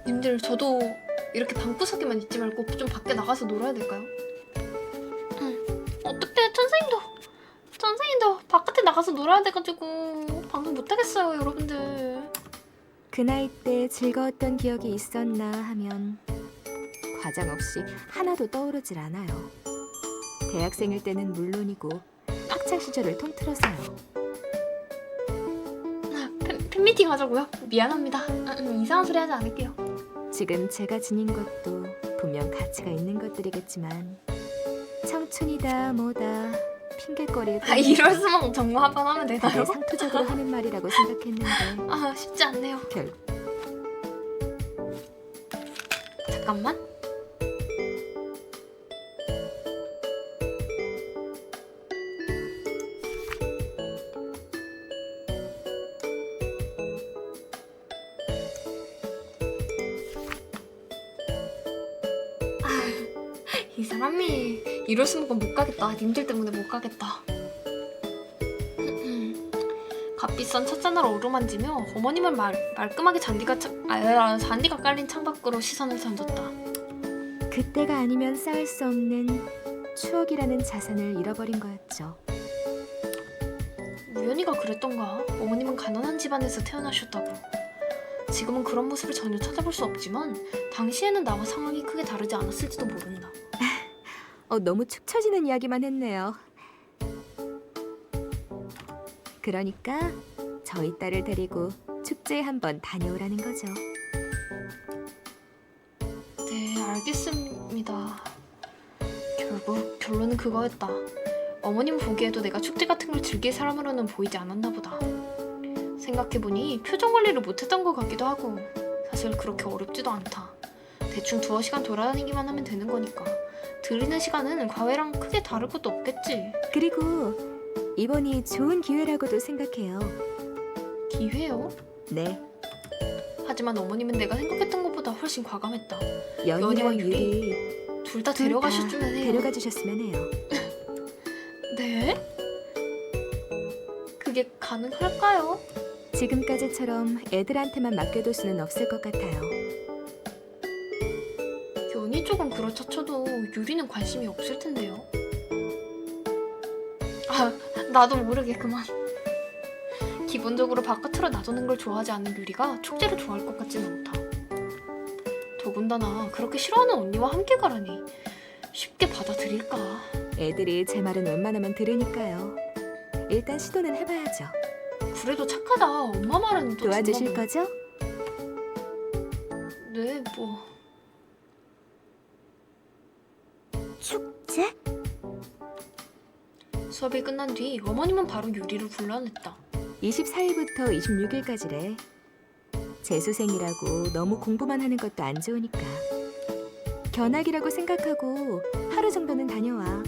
S1: 님들 저도 이렇게 방구석에만 있지 말고 좀 밖에 나가서 놀아야 될까요? 어떡해 천생님도 바깥에 나가서 놀아야 돼가지고 방송 못하겠어요 여러분들.
S2: 그 나이 때 즐거웠던 기억이 있었나 하면 과장 없이 하나도 떠오르질 않아요. 대학생일 때는 물론이고 학창 시절을 통틀어서요.
S1: 팬미팅 하자고요? 미안합니다. 이상한 소리 하지 않을게요.
S2: 지금 제가 지닌 것도 분명 가치가 있는 것들이겠지만 청춘이다 뭐다 핑계거리일 뿐
S1: 이럴 수만 정말 한 번 하면
S2: 다들
S1: 되나요?
S2: 상투적으로 하는 말이라고 생각했는데
S1: 쉽지 않네요. 잠깐만. 이 사람이 이럴 수만 못 가겠다. 님들 때문에 못 가겠다. 값비싼 찻잔을 어루만지며 어머님은 말끔하게 잔디가 깔린 창밖으로 시선을 던졌다.
S2: 그때가 아니면 쌓을 수 없는 추억이라는 자산을 잃어버린 거였죠.
S1: 우연히가 그랬던가. 어머님은 가난한 집안에서 태어나셨다고. 지금은 그런 모습을 전혀 찾아볼 수 없지만 당시에는 나와 상황이 크게 다르지 않았을지도 모른다.
S2: 너무 축 처지는 이야기만 했네요. 그러니까 저희 딸을 데리고 축제에 한번 다녀오라는 거죠.
S1: 네, 알겠습니다. 결론은 그거였다. 어머님 보기에도 내가 축제 같은 걸 즐길 사람으로는 보이지 않았나 보다. 생각해보니 표정 관리를 못했던 것 같기도 하고 사실 그렇게 어렵지도 않다. 대충 두어 시간 돌아다니기만 하면 되는 거니까 들리는 시간은 과외랑 크게 다를 것도 없겠지.
S2: 그리고 이번이 좋은 기회라고도 생각해요.
S1: 기회요?
S2: 네,
S1: 하지만 어머님은 내가 생각했던 것보다 훨씬 과감했다.
S2: 연희와
S1: 연희와
S2: 유리
S1: 둘 다
S2: 둘
S1: 데려가셨으면
S2: 다
S1: 해요.
S2: 데려가 주셨으면 해요.
S1: 네? 그게 가능할까요?
S2: 지금까지처럼 애들한테만 맡겨둘 수는 없을 것 같아요.
S1: 연희 쪽은 그렇다 쳐도 유리는 관심이 없을 텐데요. 나도 모르게 그만. 기본적으로 바깥으로 나도는 걸 좋아하지 않는 유리가 축제를 좋아할 것 같지는 않다. 더군다나 그렇게 싫어하는 언니와 함께 가라니 쉽게 받아들일까.
S2: 애들이 제 말은 웬만하면 들으니까요. 일단 시도는 해봐야죠.
S1: 그래도 착하다. 엄마 말은 또
S2: 도와주실
S1: 듣나
S2: 거죠?
S1: 뭐. 네, 뭐.
S3: 축제?
S1: 수업이 끝난 뒤 어머님은 바로 유리를 불러냈다.
S2: 24일부터 26일까지래. 재수생이라고 너무 공부만 하는 것도 안 좋으니까. 견학이라고 생각하고 하루 정도는 다녀와.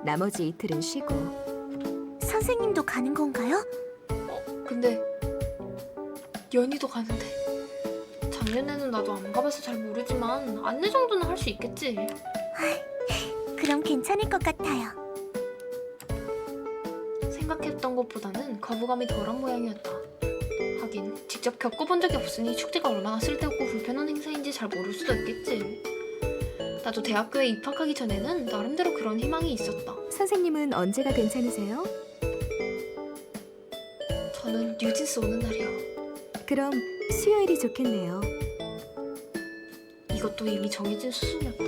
S2: 나머지 이틀은 쉬고.
S3: 선생님도 가는 건가요?
S1: 근데 연희도 가는데. 작년에는 나도 안 가봐서 잘 모르지만 안내 정도는 할 수 있겠지.
S3: 그럼 괜찮을 것 같아요.
S1: 생각했던 것보다는 거부감이 덜한 모양이었다. 하긴 직접 겪어본 적이 없으니 축제가 얼마나 쓸데없고 불편한 행사인지 잘 모를 수도 있겠지. 나도 대학교에 입학하기 전에는 나름대로 그런 희망이 있었다.
S2: 선생님은 언제가 괜찮으세요?
S1: 저는 뉴진스 오는 날이요.
S2: 그럼 수요일이 좋겠네요.
S1: 이것도 이미 정해진 수순이었다.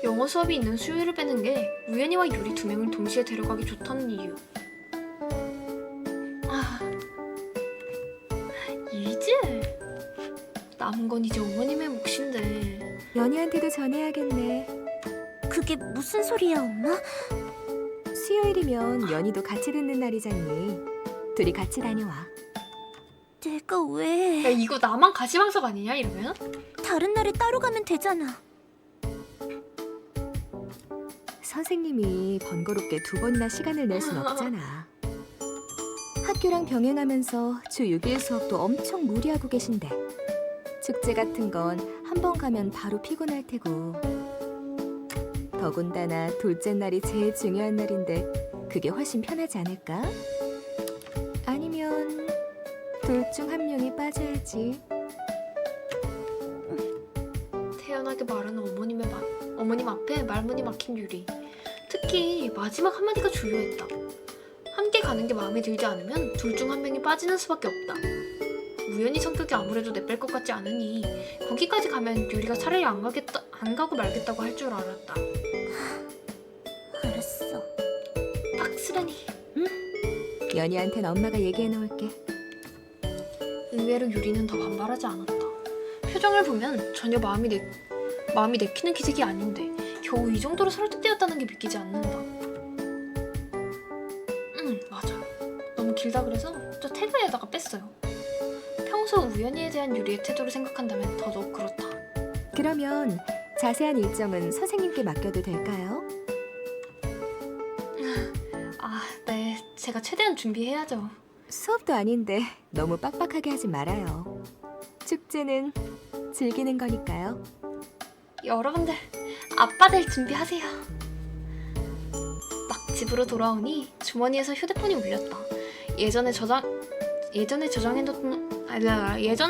S1: 영어 수업이 있는 수요일을 빼는 게 우연이와 유리 두 명을 동시에 데려가기 좋다는 이유. 이제 남은 건 이제 어머님의 몫인데.
S2: 연희한테도 전해야겠네.
S3: 그게 무슨 소리야, 엄마?
S2: 수요일이면 연희도 같이 듣는 날이잖니. 둘이 같이 다녀와.
S3: 내가
S1: 야,
S3: 왜?
S1: 이거 나만 가시방석 아니냐 이러면?
S3: 다른 날에 따로 가면 되잖아.
S2: 선생님이 번거롭게 두 번이나 시간을 낼 순 없잖아. 학교랑 병행하면서 주 6일 수업도 엄청 무리하고 계신데 축제 같은 건 한 번 가면 바로 피곤할 테고 더군다나 둘째 날이 제일 중요한 날인데 그게 훨씬 편하지 않을까? 아니면 둘 중 한 명이 빠져야지.
S1: 태연하게 말하는 어머님 앞에 말문이 막힌 유리. 특히 마지막 한마디가 중요했다. 함께 가는 게 마음에 들지 않으면 둘 중 한 명이 빠지는 수밖에 없다. 우연히 성격이 아무래도 내뺄 것 같지 않으니 거기까지 가면 유리가 차라리 안 가고 말겠다고 할 줄 알았다.
S3: 알았어.
S1: 빡스라니.
S2: 연희한텐 엄마가 얘기해 놓을게.
S1: 의외로 유리는 더 반발하지 않았다. 표정을 보면 전혀 마음이 내키는 기색이 아닌데 겨우 이 정도로 설득되었다는 게 믿기지 않는다. 맞아. 너무 길다 그래서 저 태그에다가 뺐어요. 평소 우연히에 대한 유리의 태도를 생각한다면 더더욱 그렇다.
S2: 그러면 자세한 일정은 선생님께 맡겨도 될까요?
S1: 네. 제가 최대한 준비해야죠.
S2: 수업도 아닌데 너무 빡빡하게 하지 말아요. 축제는 즐기는 거니까요.
S1: 여러분들, 아빠들 준비하세요. 막 집으로 돌아오니 주머니에서 휴대폰이 울렸다. 예전에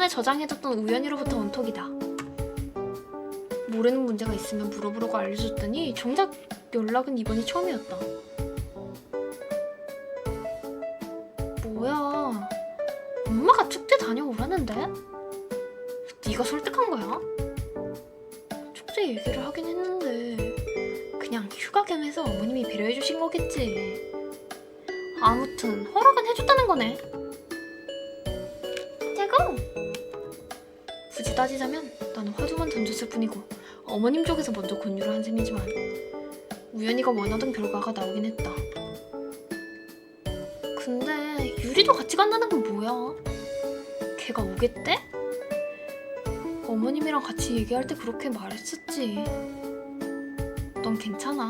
S1: 저장해뒀던 우연히로부터 온 톡이다. 모르는 문제가 있으면 물어보라고 알려줬더니 정작 연락은 이번이 처음이었다. 뭐야? 엄마가 축제 다녀오라는데? 네가 설득한 거야? 축제 얘기를 하긴 했는데 그냥 휴가 겸해서 어머님이 배려해주신 거겠지. 아무튼 허락은 해줬다는 거네. 제공! 굳이 따지자면 나는 화두만 던졌을 뿐이고 어머님 쪽에서 먼저 권유를 한 셈이지만 우연히가 원하던 결과가 나오긴 했다. 근데 유리도 같이 간다는 건 뭐야? 걔가 오겠대? 어머님이랑 같이 얘기할 때 그렇게 말했었지. 넌 괜찮아?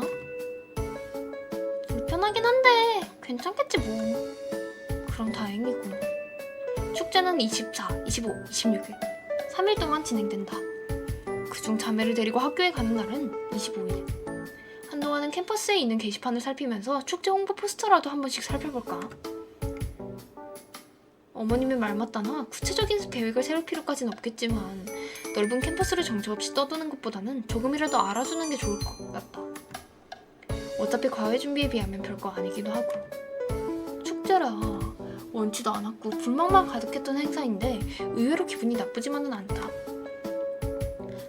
S1: 불편하긴 한데 괜찮겠지 뭐. 그럼 다행이고. 축제는 24, 25, 26일 3일 동안 진행된다. 그중 자매를 데리고 학교에 가는 날은 25일. 한동안은 캠퍼스에 있는 게시판을 살피면서 축제 홍보 포스터라도 한 번씩 살펴볼까? 어머님의 말 맞다나 구체적인 계획을 세울 필요까진 없겠지만 넓은 캠퍼스를 정처없이 떠도는 것보다는 조금이라도 알아주는 게 좋을 것 같다. 어차피 과외 준비에 비하면 별거 아니기도 하고. 축제라 원치도 않았고 불만만 가득했던 행사인데 의외로 기분이 나쁘지만은 않다.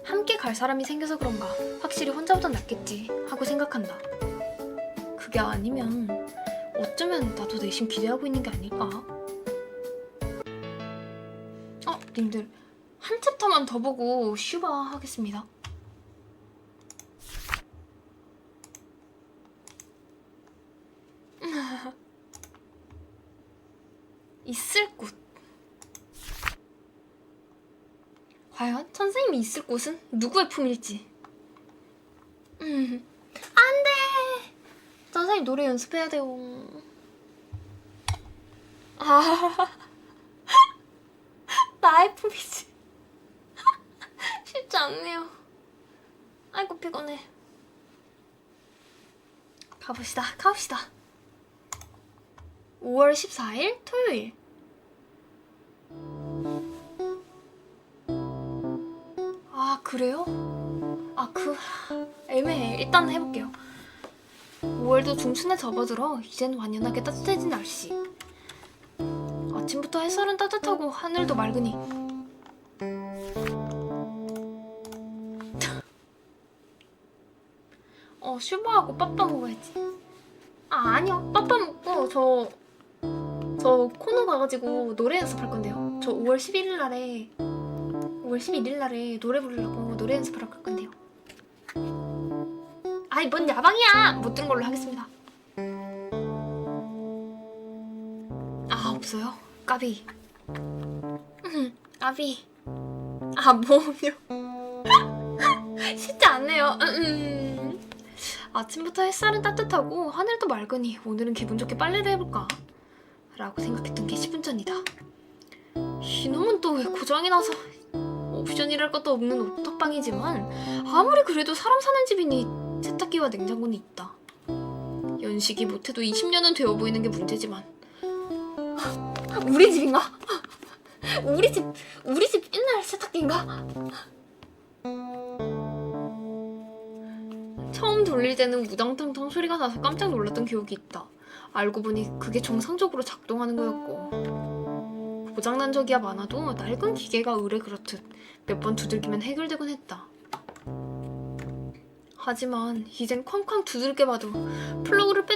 S1: 함께 갈 사람이 생겨서 그런가 확실히 혼자보단 낫겠지 하고 생각한다. 그게 아니면 어쩌면 나도 내심 기대하고 있는 게 아닐까? 님들 한 챕터만 더 보고 슈바 하겠습니다. 있을 곳. 과연 선생님이 있을 곳은 누구의 품일지. 안돼. 선생님 노래 연습해야 돼요. 나의 품이지. 쉽지 않네요. 아이고 피곤해. 가봅시다. 5월 14일 토요일. 그래요? 애매해. 일단 해볼게요. 5월도 중순에 접어들어 이젠 완연하게 따뜻해진 날씨. 아침부터 햇살은 따뜻하고 하늘도 맑으니 슈바하고 빠빠 먹어야지. 아니요. 빠빠 먹고 저 코너 가가지고 노래 연습할 건데요. 저 5월 11일 날에 노래 부르려고 노래 연습하러 갈 건데요. 아이 뭔 야방이야. 못 들은 걸로 하겠습니다. 없어요? 까비. 까비. 뭐요? 쉽지 않네요. 아침부터 햇살은 따뜻하고 하늘도 맑으니 오늘은 기분 좋게 빨래를 해볼까? 라고 생각했던 게 10분 전이다. 이놈은 또 왜 고장이 나서 옵션이랄 것도 없는 오떡방이지만 아무리 그래도 사람 사는 집이니 세탁기와 냉장고는 있다. 연식이 못해도 20년은 되어 보이는 게 문제지만 우리 집인가? 우리 집 옛날 세탁기인가? 처음 돌릴 때는 우당탕탕 소리가 나서 깜짝 놀랐던 기억이 있다. 알고 보니 그게 정상적으로 작동하는 거였고, 고장난 적이야 많아도 낡은 기계가 의뢰 그렇듯 몇 번 두들기면 해결되곤 했다. 하지만 이젠 쾅쾅 두들겨봐도 플러그를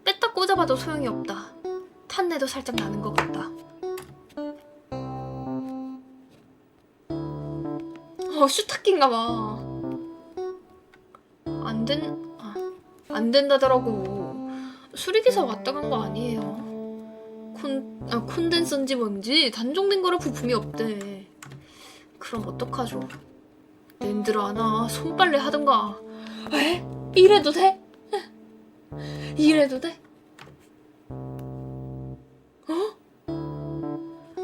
S1: 뺐다 꽂아봐도 소용이 없다. 탄내도 살짝 나는 것 같다. 슈타키인가봐. 안 된다더라고. 수리기사 왔다 간 거 아니에요. 콘덴서인지 뭔지 단종된 거라 부품이 없대. 그럼 어떡하죠? 랜드를 하나 손빨래 하던가. 에? 이래도 돼? 이래도 돼?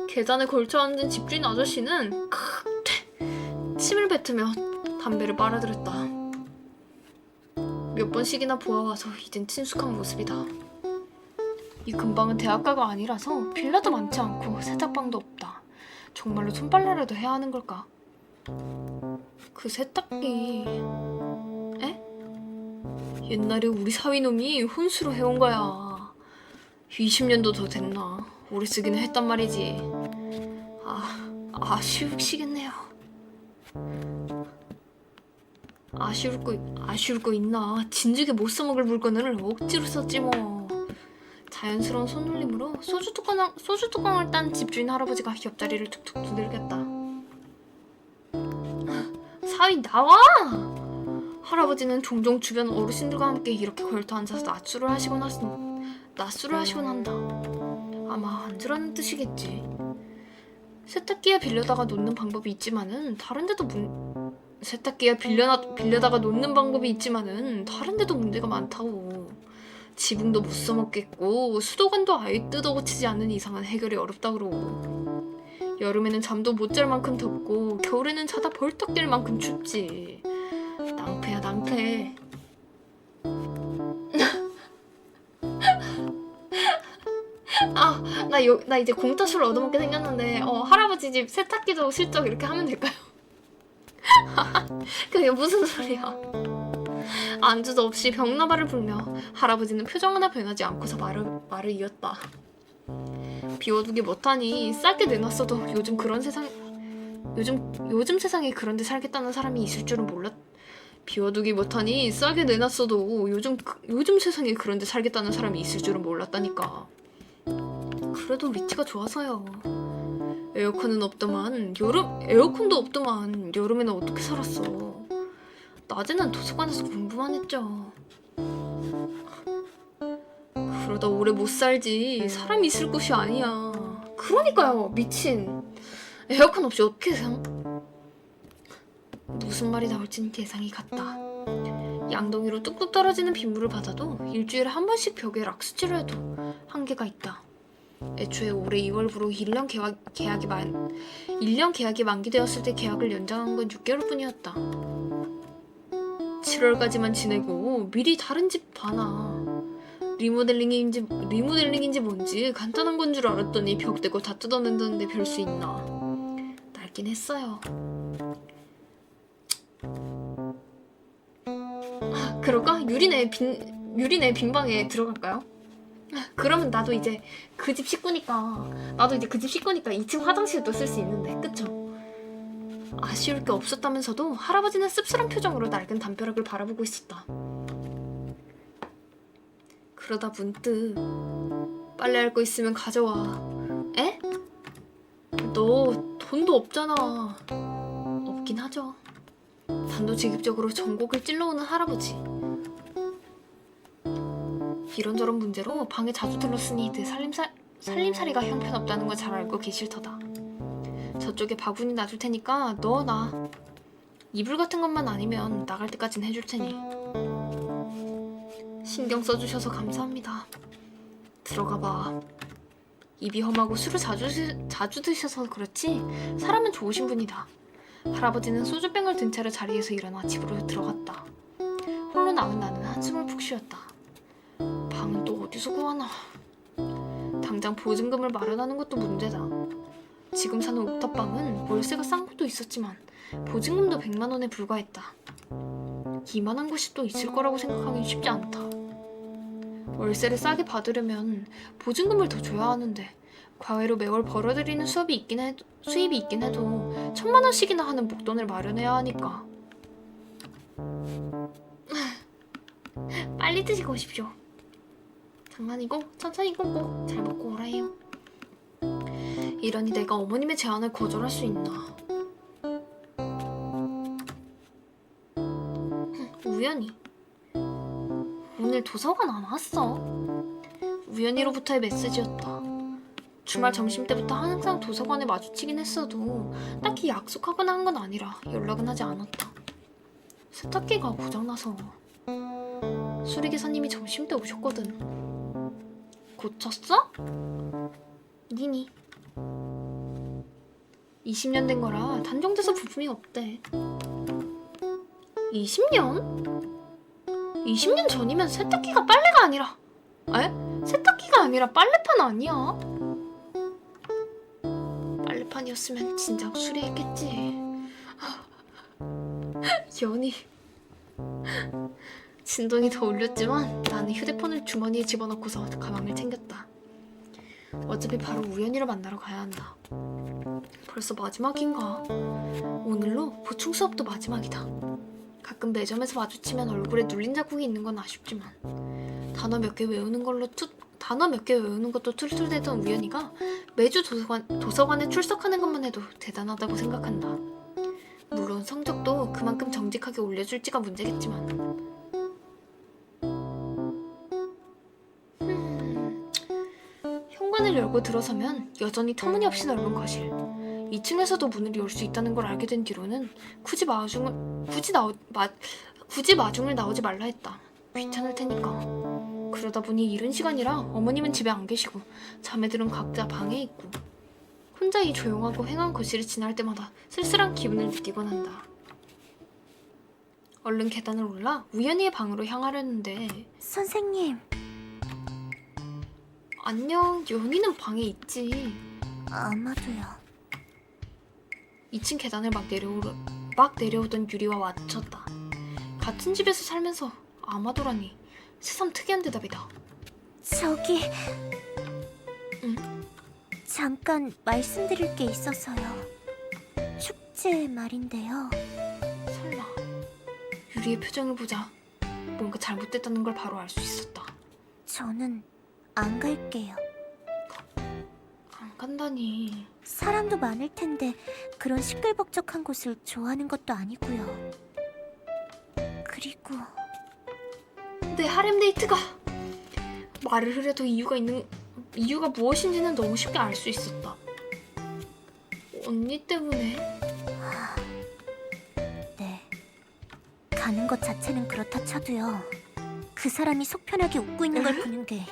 S1: 계단에 걸쳐 앉은 집주인 아저씨는 침을 뱉으며 담배를 빨아들였다. 몇 번씩이나 보아와서 이젠 친숙한 모습이다. 이 근방은 대학가가 아니라서 빌라도 많지 않고 세탁방도 없다. 정말로 손빨래라도 해야 하는 걸까? 그 세탁기... 에? 옛날에 우리 사위놈이 혼수로 해온 거야. 20년도 더 됐나. 오래 쓰기는 했단 말이지. 아쉬우시겠네요. 아쉬울 거 있나. 진즉에 못 써먹을 물건을 억지로 썼지 뭐. 자연스러운 손놀림으로 소주 뚜껑을 딴 집주인 할아버지가 옆자리를 툭툭 두들겼다. 사위 나와! 할아버지는 종종 주변 어르신들과 함께 이렇게 걸터 앉아서 낮술을 하시곤 한다. 아마 앉으라는 뜻이겠지. 세탁기에 빌려다가 놓는 방법이 있지만은 다른데도 문제가 많다고. 지붕도 못 써먹겠고 수도관도 아예 뜯어고치지 않는 이상은 해결이 어렵다 그러고, 여름에는 잠도 못 잘 만큼 덥고 겨울에는 자다 벌떡 뛸 만큼 춥지. 낭패야 낭패. 나 이제 공짜술 얻어먹게 생겼는데 할아버지 집 세탁기도 슬쩍 이렇게 하면 될까요? 그게 무슨 소리야. 안주도 없이 벽나발을 불며 할아버지는 표정 하나 변하지 않고서 말을 이었다. 비워두기 못하니 쌀게 내놨어도 요즘 세상에 그런데 살겠다는 사람이 있을 줄은 몰랐. 비워두기 못하니 쌀게 내놨어도 요즘 세상에 그런데 살겠다는 사람이 있을 줄은 몰랐다니까. 그래도 리치가 좋아서요. 에어컨도 없더만 여름에는 어떻게 살았어. 낮에는 도서관에서 공부만 했죠. 그러다 오래 못 살지. 사람이 있을 곳이 아니야. 그러니까요, 미친. 에어컨 없이 어떻게 무슨 말이 나올진 예상이 갔다. 양동이로 뚝뚝 떨어지는 빗물을 받아도 일주일에 한 번씩 벽에 락스칠을 해도 한계가 있다. 애초에 올해 2월부로 1년 계약이 만기되었을 때 계약을 연장한 건 6개월 뿐이었다. 7월까지만 지내고 미리 다른 집 봐나. 리모델링인지 뭔지 간단한 건 줄 알았더니 벽 대고 다 뜯어낸다는데 별 수 있나. 낡긴 했어요. 그럴까? 유리네 빈 방에 들어갈까요? 그러면 나도 이제 그 집 식구니까 2층 화장실도 쓸 수 있는데, 그쵸? 아쉬울 게 없었다면서도 할아버지는 씁쓸한 표정으로 낡은 담벼락을 바라보고 있었다. 그러다 문득 빨래할 거 있으면 가져와. 에? 너 돈도 없잖아. 없긴 하죠. 단도직입적으로 전곡을 찔러오는 할아버지. 이런저런 문제로 방에 자주 들렀으니 내 살림살이가 형편없다는 걸 잘 알고 계실 터다. 저쪽에 바구니 놔둘 테니까 넣어놔. 이불 같은 것만 아니면 나갈 때까진 해줄 테니. 신경 써주셔서 감사합니다. 들어가봐. 입이 험하고 술을 자주 드셔서 그렇지 사람은 좋으신 분이다. 할아버지는 소주병을 든 채로 자리에서 일어나 집으로 들어갔다. 방으로 나온 나는 한숨을 푹 쉬었다. 방은 또 어디서 구하나. 당장 보증금을 마련하는 것도 문제다. 지금 사는 옥탑방은 월세가 싼 곳도 있었지만 보증금도 100만 원에 불과했다. 이만한 곳이 또 있을 거라고 생각하긴 쉽지 않다. 월세를 싸게 받으려면 보증금을 더 줘야 하는데 과외로 매월 벌어들이는 수입이 있긴 해도 1,000만 원씩이나 하는 목돈을 마련해야 하니까. 빨리 드시고 오십시오. 장난이고 천천히 꼭 잘 먹고 오라 해요. 이러니 내가 어머님의 제안을 거절할 수 있나. 우연히 오늘 도서관 안 왔어? 우연히로부터의 메시지였다. 주말 점심때부터 항상 도서관에 마주치긴 했어도 딱히 약속하거나 한 건 아니라 연락은 하지 않았다. 세탁기가 고장나서 수리기사님이 점심때 오셨거든. 고쳤어? 니니 20년 된 거라 단종돼서 부품이 없대. 20년? 20년 전이면 세탁기가 빨래가 아니라 세탁기가 아니라 빨래판 아니야? 빨래판이었으면 진작 수리했겠지. 연이 진동이 더 울렸지만 나는 휴대폰을 주머니에 집어넣고서 가방을 챙겼다. 어차피 바로 우연이를 만나러 가야 한다. 벌써 마지막인가? 오늘로 보충 수업도 마지막이다. 가끔 매점에서 마주치면 얼굴에 눌린 자국이 있는 건 아쉽지만 단어 몇 개 외우는 것도 툴툴대던 우연이가 매주 도서관에 출석하는 것만 해도 대단하다고 생각한다. 물론 성적도 그만큼 정직하게 올려줄지가 문제겠지만. 현관을 열고 들어서면 여전히 터무니없이 넓은 거실. 2층에서도 문을 열 수 있다는 걸 알게 된 뒤로는 굳이 마중을 나오지 말라 했다. 귀찮을 테니까. 그러다 보니 이른 시간이라 어머님은 집에 안 계시고 자매들은 각자 방에 있고 혼자 이 조용하고 휑한 거실을 지날 때마다 쓸쓸한 기분을 느끼곤 한다. 얼른 계단을 올라 우연히의 방으로 향하려는데
S3: 선생님,
S1: 안녕, 연희는 방에 있지.
S3: 아마도요.
S1: 2층 계단을 막 내려오던 유리와 마주쳤다. 같은 집에서 살면서 아마도라니 새삼 특이한 대답이다.
S3: 저기...
S1: 응?
S3: 잠깐 말씀드릴 게 있어서요. 축제 말인데요.
S1: 설마 유리의 표정을 보자 뭔가 잘못됐다는 걸 바로 알 수 있었다.
S3: 저는 안 갈게요.
S1: 안 간다니.
S3: 사람도 많을 텐데 그런 시끌벅적한 곳을 좋아하는 것도 아니고요. 그리고
S1: 내 하렘 데이트가 말을 흐려도 이유가 무엇인지는 너무 쉽게 알 수 있었다. 언니 때문에.
S3: 네, 가는 것 자체는 그렇다 쳐도요. 그 사람이 속 편하게 웃고 있는 걸 보는 게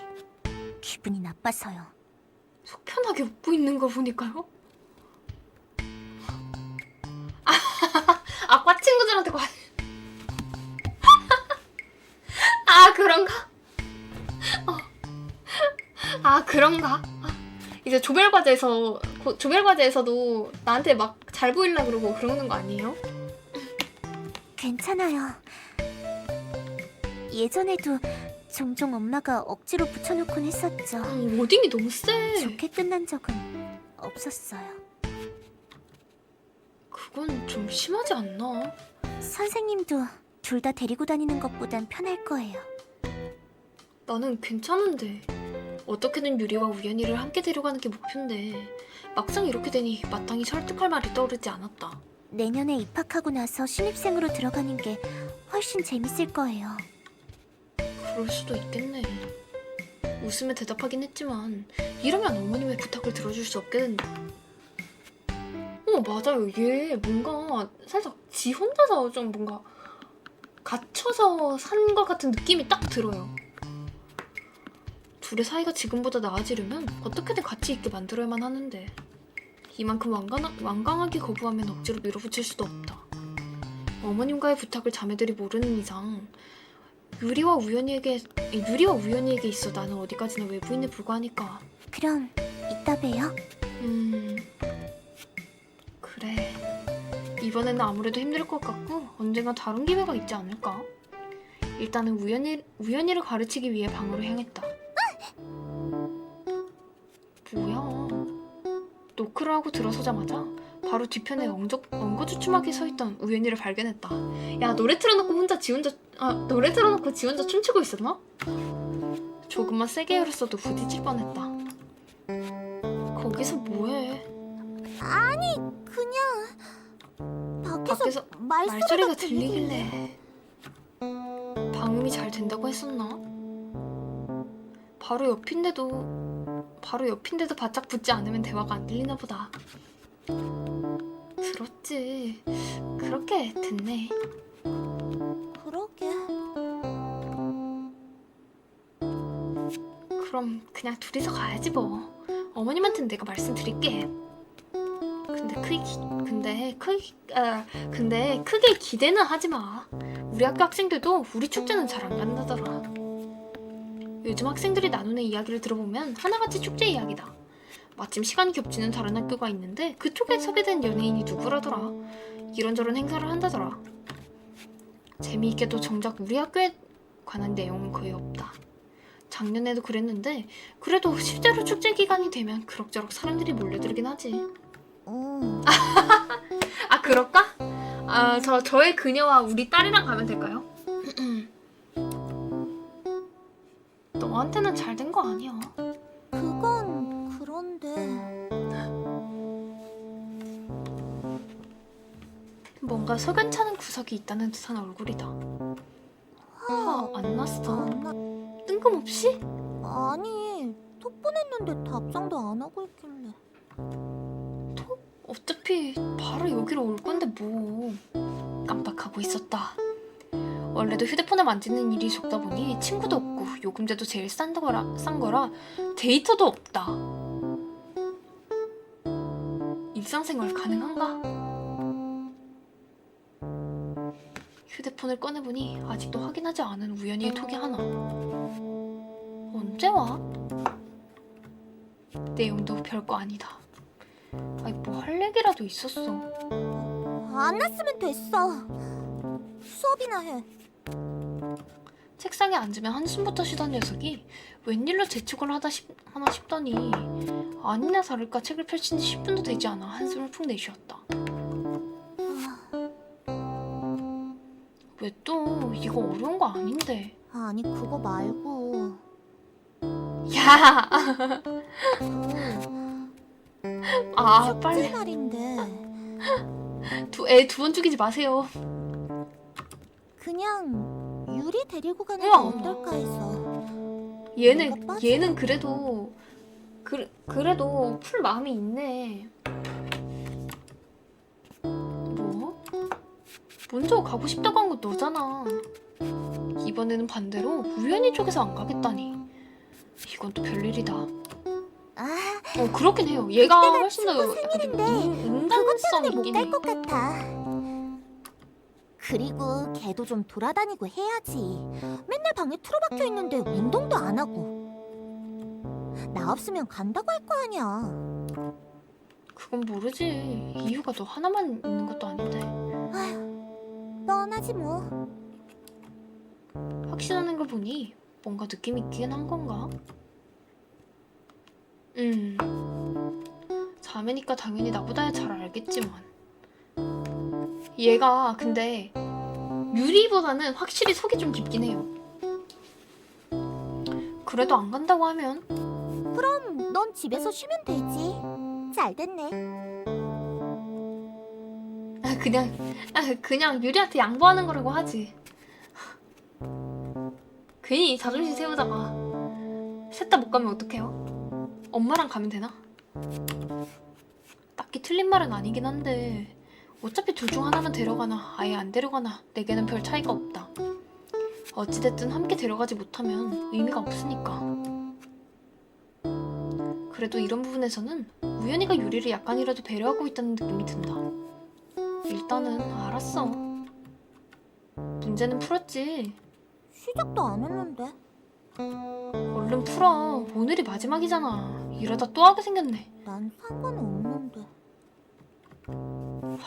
S3: 기분이 나빠서요.
S1: 속 편하게 웃고 있는 걸 보니까요? 과 친구들한테 그런가? 그런가? 이제 조별과제에서도 나한테 막 잘 보이려 그러고 그러는 거 아니에요?
S3: 괜찮아요. 예전에도 종종 엄마가 억지로 붙여놓곤 했었죠.
S1: 워딩이 너무 세.
S3: 좋게 끝난 적은 없었어요.
S1: 그건 좀 심하지 않나?
S3: 선생님도 둘 다 데리고 다니는 것보단 편할 거예요.
S1: 나는 괜찮은데 어떻게든 유리와 우연이를 함께 데려가는 게 목표인데 막상 이렇게 되니 마땅히 설득할 말이 떠오르지 않았다.
S3: 내년에 입학하고 나서 신입생으로 들어가는 게 훨씬 재밌을 거예요.
S1: 그럴 수도 있겠네. 웃으며 대답하긴 했지만 이러면 어머님의 부탁을 들어줄 수 없게 된다. 맞아요. 얘 뭔가 살짝 지 혼자서 좀 뭔가 갇혀서 산 것 같은 느낌이 딱 들어요. 둘의 사이가 지금보다 나아지려면 어떻게든 같이 있게 만들어야만 하는데 이만큼 완강하게 거부하면 억지로 밀어붙일 수도 없다. 어머님과의 부탁을 자매들이 모르는 이상 유리와 우연이에게 있어. 나는 어디까지나 외부인에 불과하니까.
S3: 그럼 이따 봬요.
S1: 그래. 이번에는 아무래도 힘들 것 같고 언젠가 다른 기회가 있지 않을까? 일단은 우연이를 가르치기 위해 방으로 향했다. 뭐야? 노크를 하고 들어서자마자 바로 뒤편에 엉거주춤하게 서있던 우연이를 발견했다. 야, 노래 틀어놓고 지 혼자 춤추고 있었나? 조금만 세게 열었어도 부딪힐 뻔했다. 거기서 뭐해?
S3: 아니, 그냥 밖에서
S1: 말소리가 들리길래. 방음이 잘 된다고 했었나? 바로 옆인데도 바짝 붙지 않으면 대화가 안 들리나 보다. 들었지. 그렇게 듣네.
S3: 그러게.
S1: 그럼 그냥 둘이서 가야지 뭐. 어머님한테는 내가 말씀드릴게. 근데 크게 기대는 하지 마. 우리 학교 학생들도 우리 축제는 잘 안 간다더라. 요즘 학생들이 나누는 이야기를 들어보면 하나같이 축제 이야기다. 마침 시간이 겹치는 다른 학교가 있는데 그쪽에 섭외된 연예인이 누구라더라. 이런저런 행사를 한다더라. 재미있게도 정작 우리 학교에 관한 내용은 거의 없다. 작년에도 그랬는데 그래도 실제로 축제 기간이 되면 그럭저럭 사람들이 몰려들긴 하지. 아, 그럴까? 저의 그녀와 우리 딸이랑 가면 될까요? 너한테는 잘 된 거 아니야.
S3: 그건 그런데.
S1: 뭔가 석연찮은 구석이 있다는 듯한 얼굴이다. 화 안 났어? 뜬금없이?
S3: 아니, 톡 보냈는데 답장도 안 하고 있길래.
S1: 어차피 바로 여기로 올 건데 뭐. 깜빡하고 있었다. 원래도 휴대폰을 만지는 일이 적다 보니 친구도 없고 요금제도 제일 싼 거라 데이터도 없다. 일상생활 가능한가? 휴대폰을 꺼내보니 아직도 확인하지 않은 우연히의 톡이 하나. 언제 와? 내용도 별거 아니다. 아니, 뭐 할 얘기라도 있었어.
S3: 안 났으면 됐어. 수업이나 해.
S1: 책상에 앉으면 한숨부터 쉬던 녀석이 웬일로 재촉을 하나 싶더니 아니나 다를까 책을 펼친 지 10분도 되지 않아 한숨을 푹 내쉬었다. 왜 또 이거 어려운 거 아닌데.
S3: 아니, 그거 말고.
S1: 야! 아,
S3: 축제
S1: 빨리.
S3: 날인데
S1: 애 두 번 죽이지 마세요.
S3: 그냥 유리 데리고 가는 게
S1: 우와.
S3: 어떨까 해서. 뭐가
S1: 얘는
S3: 빠지나?
S1: 그래도 풀 마음이 있네. 뭐? 먼저 가고 싶다고 한 건 너잖아. 이번에는 반대로 우연히 쪽에서 안 가겠다니. 이건 또 별일이다.
S3: 아,
S1: 그렇긴 해요. 얘가
S3: 그때가
S1: 훨씬 더
S3: 친구
S1: 약간 좀
S3: 생일인데
S1: 인간성
S3: 못
S1: 있긴 해.
S3: 갈 것 같아. 그리고 걔도 좀 돌아다니고 해야지. 맨날 방에 틀어박혀 있는데 운동도 안 하고. 나 없으면 간다고 할 거 아니야.
S1: 그건 모르지. 이유가 너 하나만 있는 것도 아닌데.
S3: 뻔하지 뭐.
S1: 확신하는 걸 보니 뭔가 느낌이 있긴 한 건가? 자매니까 당연히 나보다야 잘 알겠지만 얘가 근데 유리보다는 확실히 속이 좀 깊긴 해요. 그래도 안 간다고 하면
S3: 그럼 넌 집에서 쉬면 되지. 잘 됐네.
S1: 그냥 유리한테 양보하는 거라고 하지. 괜히 자존심 세우다가 셋 다 못 가면 어떡해요? 엄마랑 가면 되나? 딱히 틀린 말은 아니긴 한데 어차피 둘 중 하나만 데려가나 아예 안 데려가나 내게는 별 차이가 없다. 어찌됐든 함께 데려가지 못하면 의미가 없으니까. 그래도 이런 부분에서는 우연이가 유리를 약간이라도 배려하고 있다는 느낌이 든다. 일단은 알았어. 문제는 풀었지.
S3: 시작도 안 했는데.
S1: 얼른 풀어. 오늘이 마지막이잖아. 이러다 또 하게 생겼네.
S3: 난 상관없는데.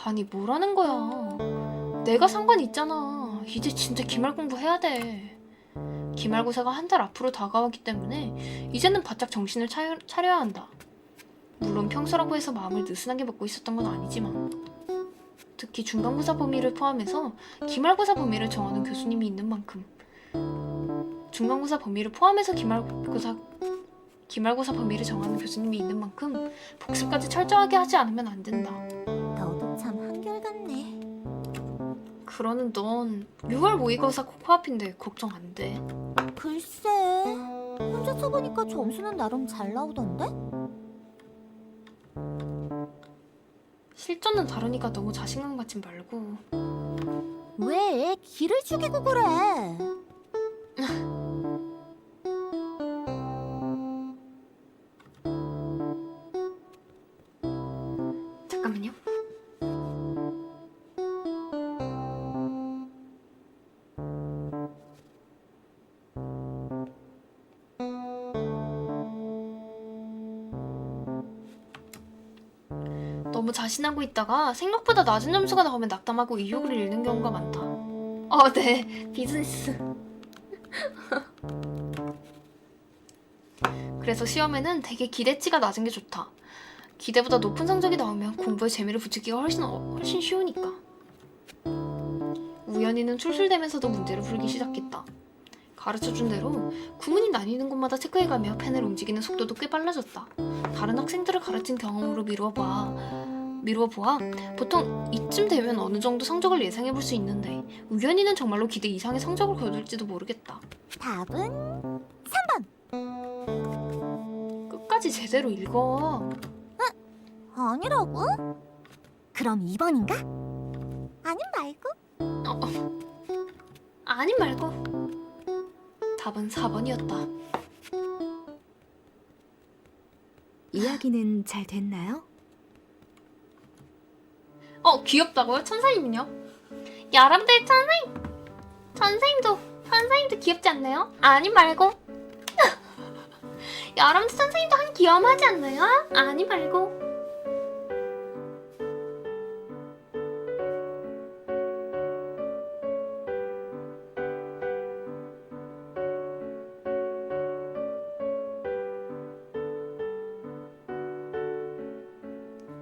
S1: 아니 뭐라는 거야. 내가 상관 있잖아. 이제 진짜 기말 공부해야 돼. 기말고사가 한 달 앞으로 다가왔기 때문에 이제는 바짝 정신을 차려야 한다. 물론 평소라고 해서 마음을 느슨하게 먹고 있었던 건 아니지만 특히 중간고사 범위를 포함해서 기말고사 범위를 정하는 교수님이 있는 만큼 중간고사 범위를 포함해서 기말고사 범위를 정하는 교수님이 있는 만큼 복습까지 철저하게 하지 않으면 안 된다.
S3: 너도 참 한결같네.
S1: 그러는 넌 6월 모의고사 코앞인데 걱정 안 돼?
S3: 글쎄, 혼자 써보니까 점수는 나름 잘 나오던데?
S1: 실전은 다르니까 너무 자신감 갖지 말고.
S3: 왜 기를 죽이고 그래?
S1: 잠깐만요. 너무 자신하고 있다가 생각보다 낮은 점수가 나오면 낙담하고 의욕을 잃는 경우가 많다. 네. 비즈니스. 그래서 시험에는 되게 기대치가 낮은 게 좋다. 기대보다 높은 성적이 나오면 공부에 재미를 붙이기가 훨씬 쉬우니까. 우연히는 출출대면서도 문제를 풀기 시작했다. 가르쳐준 대로 구문이 나뉘는 곳마다 체크해가며 펜을 움직이는 속도도 꽤 빨라졌다. 다른 학생들을 가르친 경험으로 미루어보아 보통 이쯤 되면 어느 정도 성적을 예상해볼 수 있는데 우연히는 정말로 기대 이상의 성적을 거둘지도 모르겠다.
S3: 답은
S1: 끝까지 제대로 읽어.
S3: 아니라고? 그럼 2번인가? 아님 말고?
S1: 아님 말고. 답은 4번이었다.
S2: 이야기는 잘 됐나요?
S1: 귀엽다고요? 천사님은요? 여러분들 천사님도 귀엽지 않나요? 아님 말고. 여러분들 천사님도 한 귀여움하지 않나요? 아님 말고.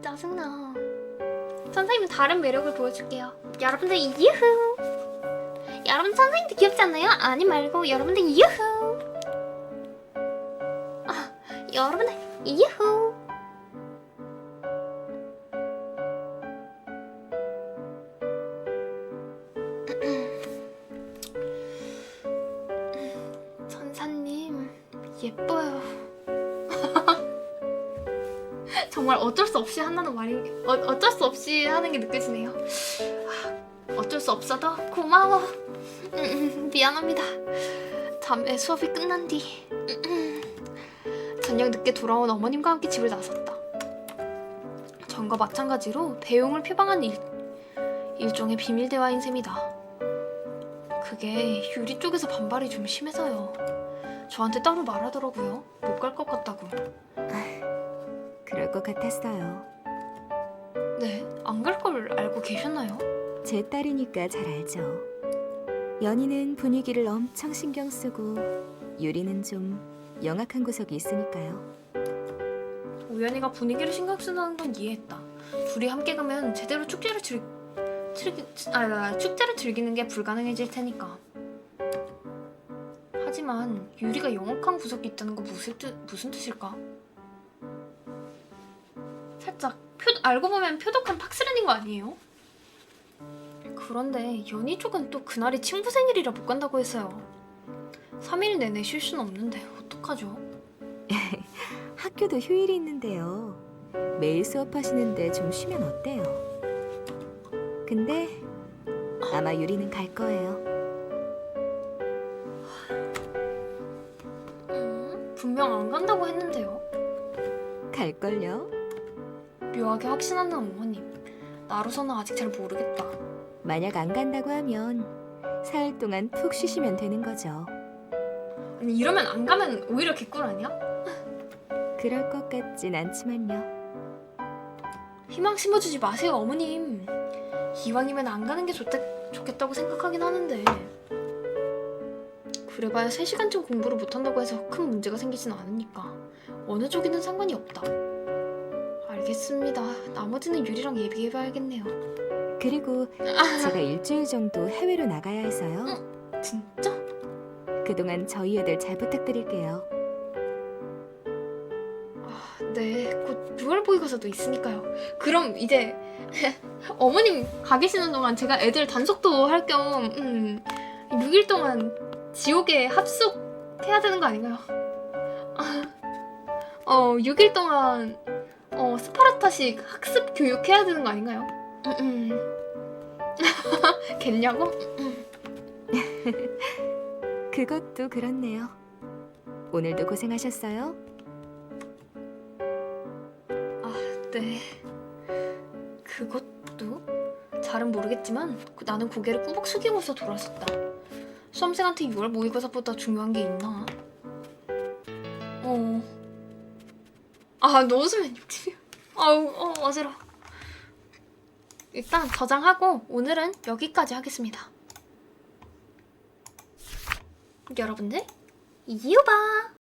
S1: 짜증나. 선생님은 다른 매력을 보여줄게요. 여러분들 유후. 여러분 선생님도 귀엽지 않나요? 아니 말고 여러분들 유후. 여러분들 유후. 천사님 예뻐요. 정말 어쩔 수 없이 한다는 말이 어쩔 수 없이 하는 게 느껴지네요. 어쩔 수 없어도 고마워. 미안합니다. 다음에 수업이 끝난 뒤 저녁 늦게 돌아온 어머님과 함께 집을 나섰다. 전과 마찬가지로 배웅을 표방한 일종의 비밀 대화인 셈이다. 그게 유리 쪽에서 반발이 좀 심해서요. 저한테 따로 말하더라고요. 못 갈 것 같다고.
S2: 그럴 것 같았어요.
S1: 네, 안 갈 걸 알고 계셨나요?
S2: 제 딸이니까 잘 알죠. 연희는 분위기를 엄청 신경 쓰고 유리는 좀 영악한 구석이 있으니까요.
S1: 우연이가 분위기를 신경 쓰는 건 이해했다. 둘이 함께 가면 제대로 축제를 즐기는 게 불가능해질 테니까. 하지만 유리가 영악한 구석이 있다는 건 무슨 뜻일까? 살짝 알고 보면 표독한 팍스른인 거 아니에요? 그런데 연희 쪽은 또 그날이 친구 생일이라 못 간다고 했어요. 3일 내내 쉴 수는 없는데 어떡하죠?
S2: 학교도 휴일이 있는데요. 매일 수업하시는데 좀 쉬면 어때요? 근데 아마 유리는 갈 거예요.
S1: 분명 안 간다고 했는데요.
S2: 갈걸요?
S1: 묘하게 확신하는 어머님. 나로서는 아직 잘 모르겠다.
S2: 만약 안 간다고 하면 4일 동안 푹 쉬시면 되는 거죠.
S1: 아니 이러면 안 가면 오히려 개꿀 아니야?
S2: 그럴 것 같진 않지만요.
S1: 희망 심어주지 마세요 어머님. 이왕이면 안 가는 게 좋겠다고 생각하긴 하는데 그래봐야 3시간쯤 공부를 못한다고 해서 큰 문제가 생기진 않으니까 어느 쪽이든 상관이 없다. 알겠습니다. 나머지는 유리랑 얘기해봐야겠네요.
S2: 그리고 제가 일주일 정도 해외로 나가야 해서요.
S1: 진짜?
S2: 그동안 저희 애들 잘 부탁드릴게요.
S1: 네, 곧 6월 모의고사도 있으니까요. 그럼 이제 어머님 가 계시는 동안 제가 애들 단속도 할 겸 6일 동안 지옥에 합숙해야 되는 거 아닌가요? 6일 동안 스파르타식 학습 교육해야 되는 거 아닌가요? 겠냐고?
S2: 그것도 그렇네요. 오늘도 고생하셨어요.
S1: 네. 그것도 잘은 모르겠지만 나는 고개를 꾹 숙이고서 돌아섰다. 수험생한테 6월 모의고사보다 중요한 게 있나? 너 웃으면 60이야. 어지러워. 일단 저장하고 오늘은 여기까지 하겠습니다. 여러분들, 이유바!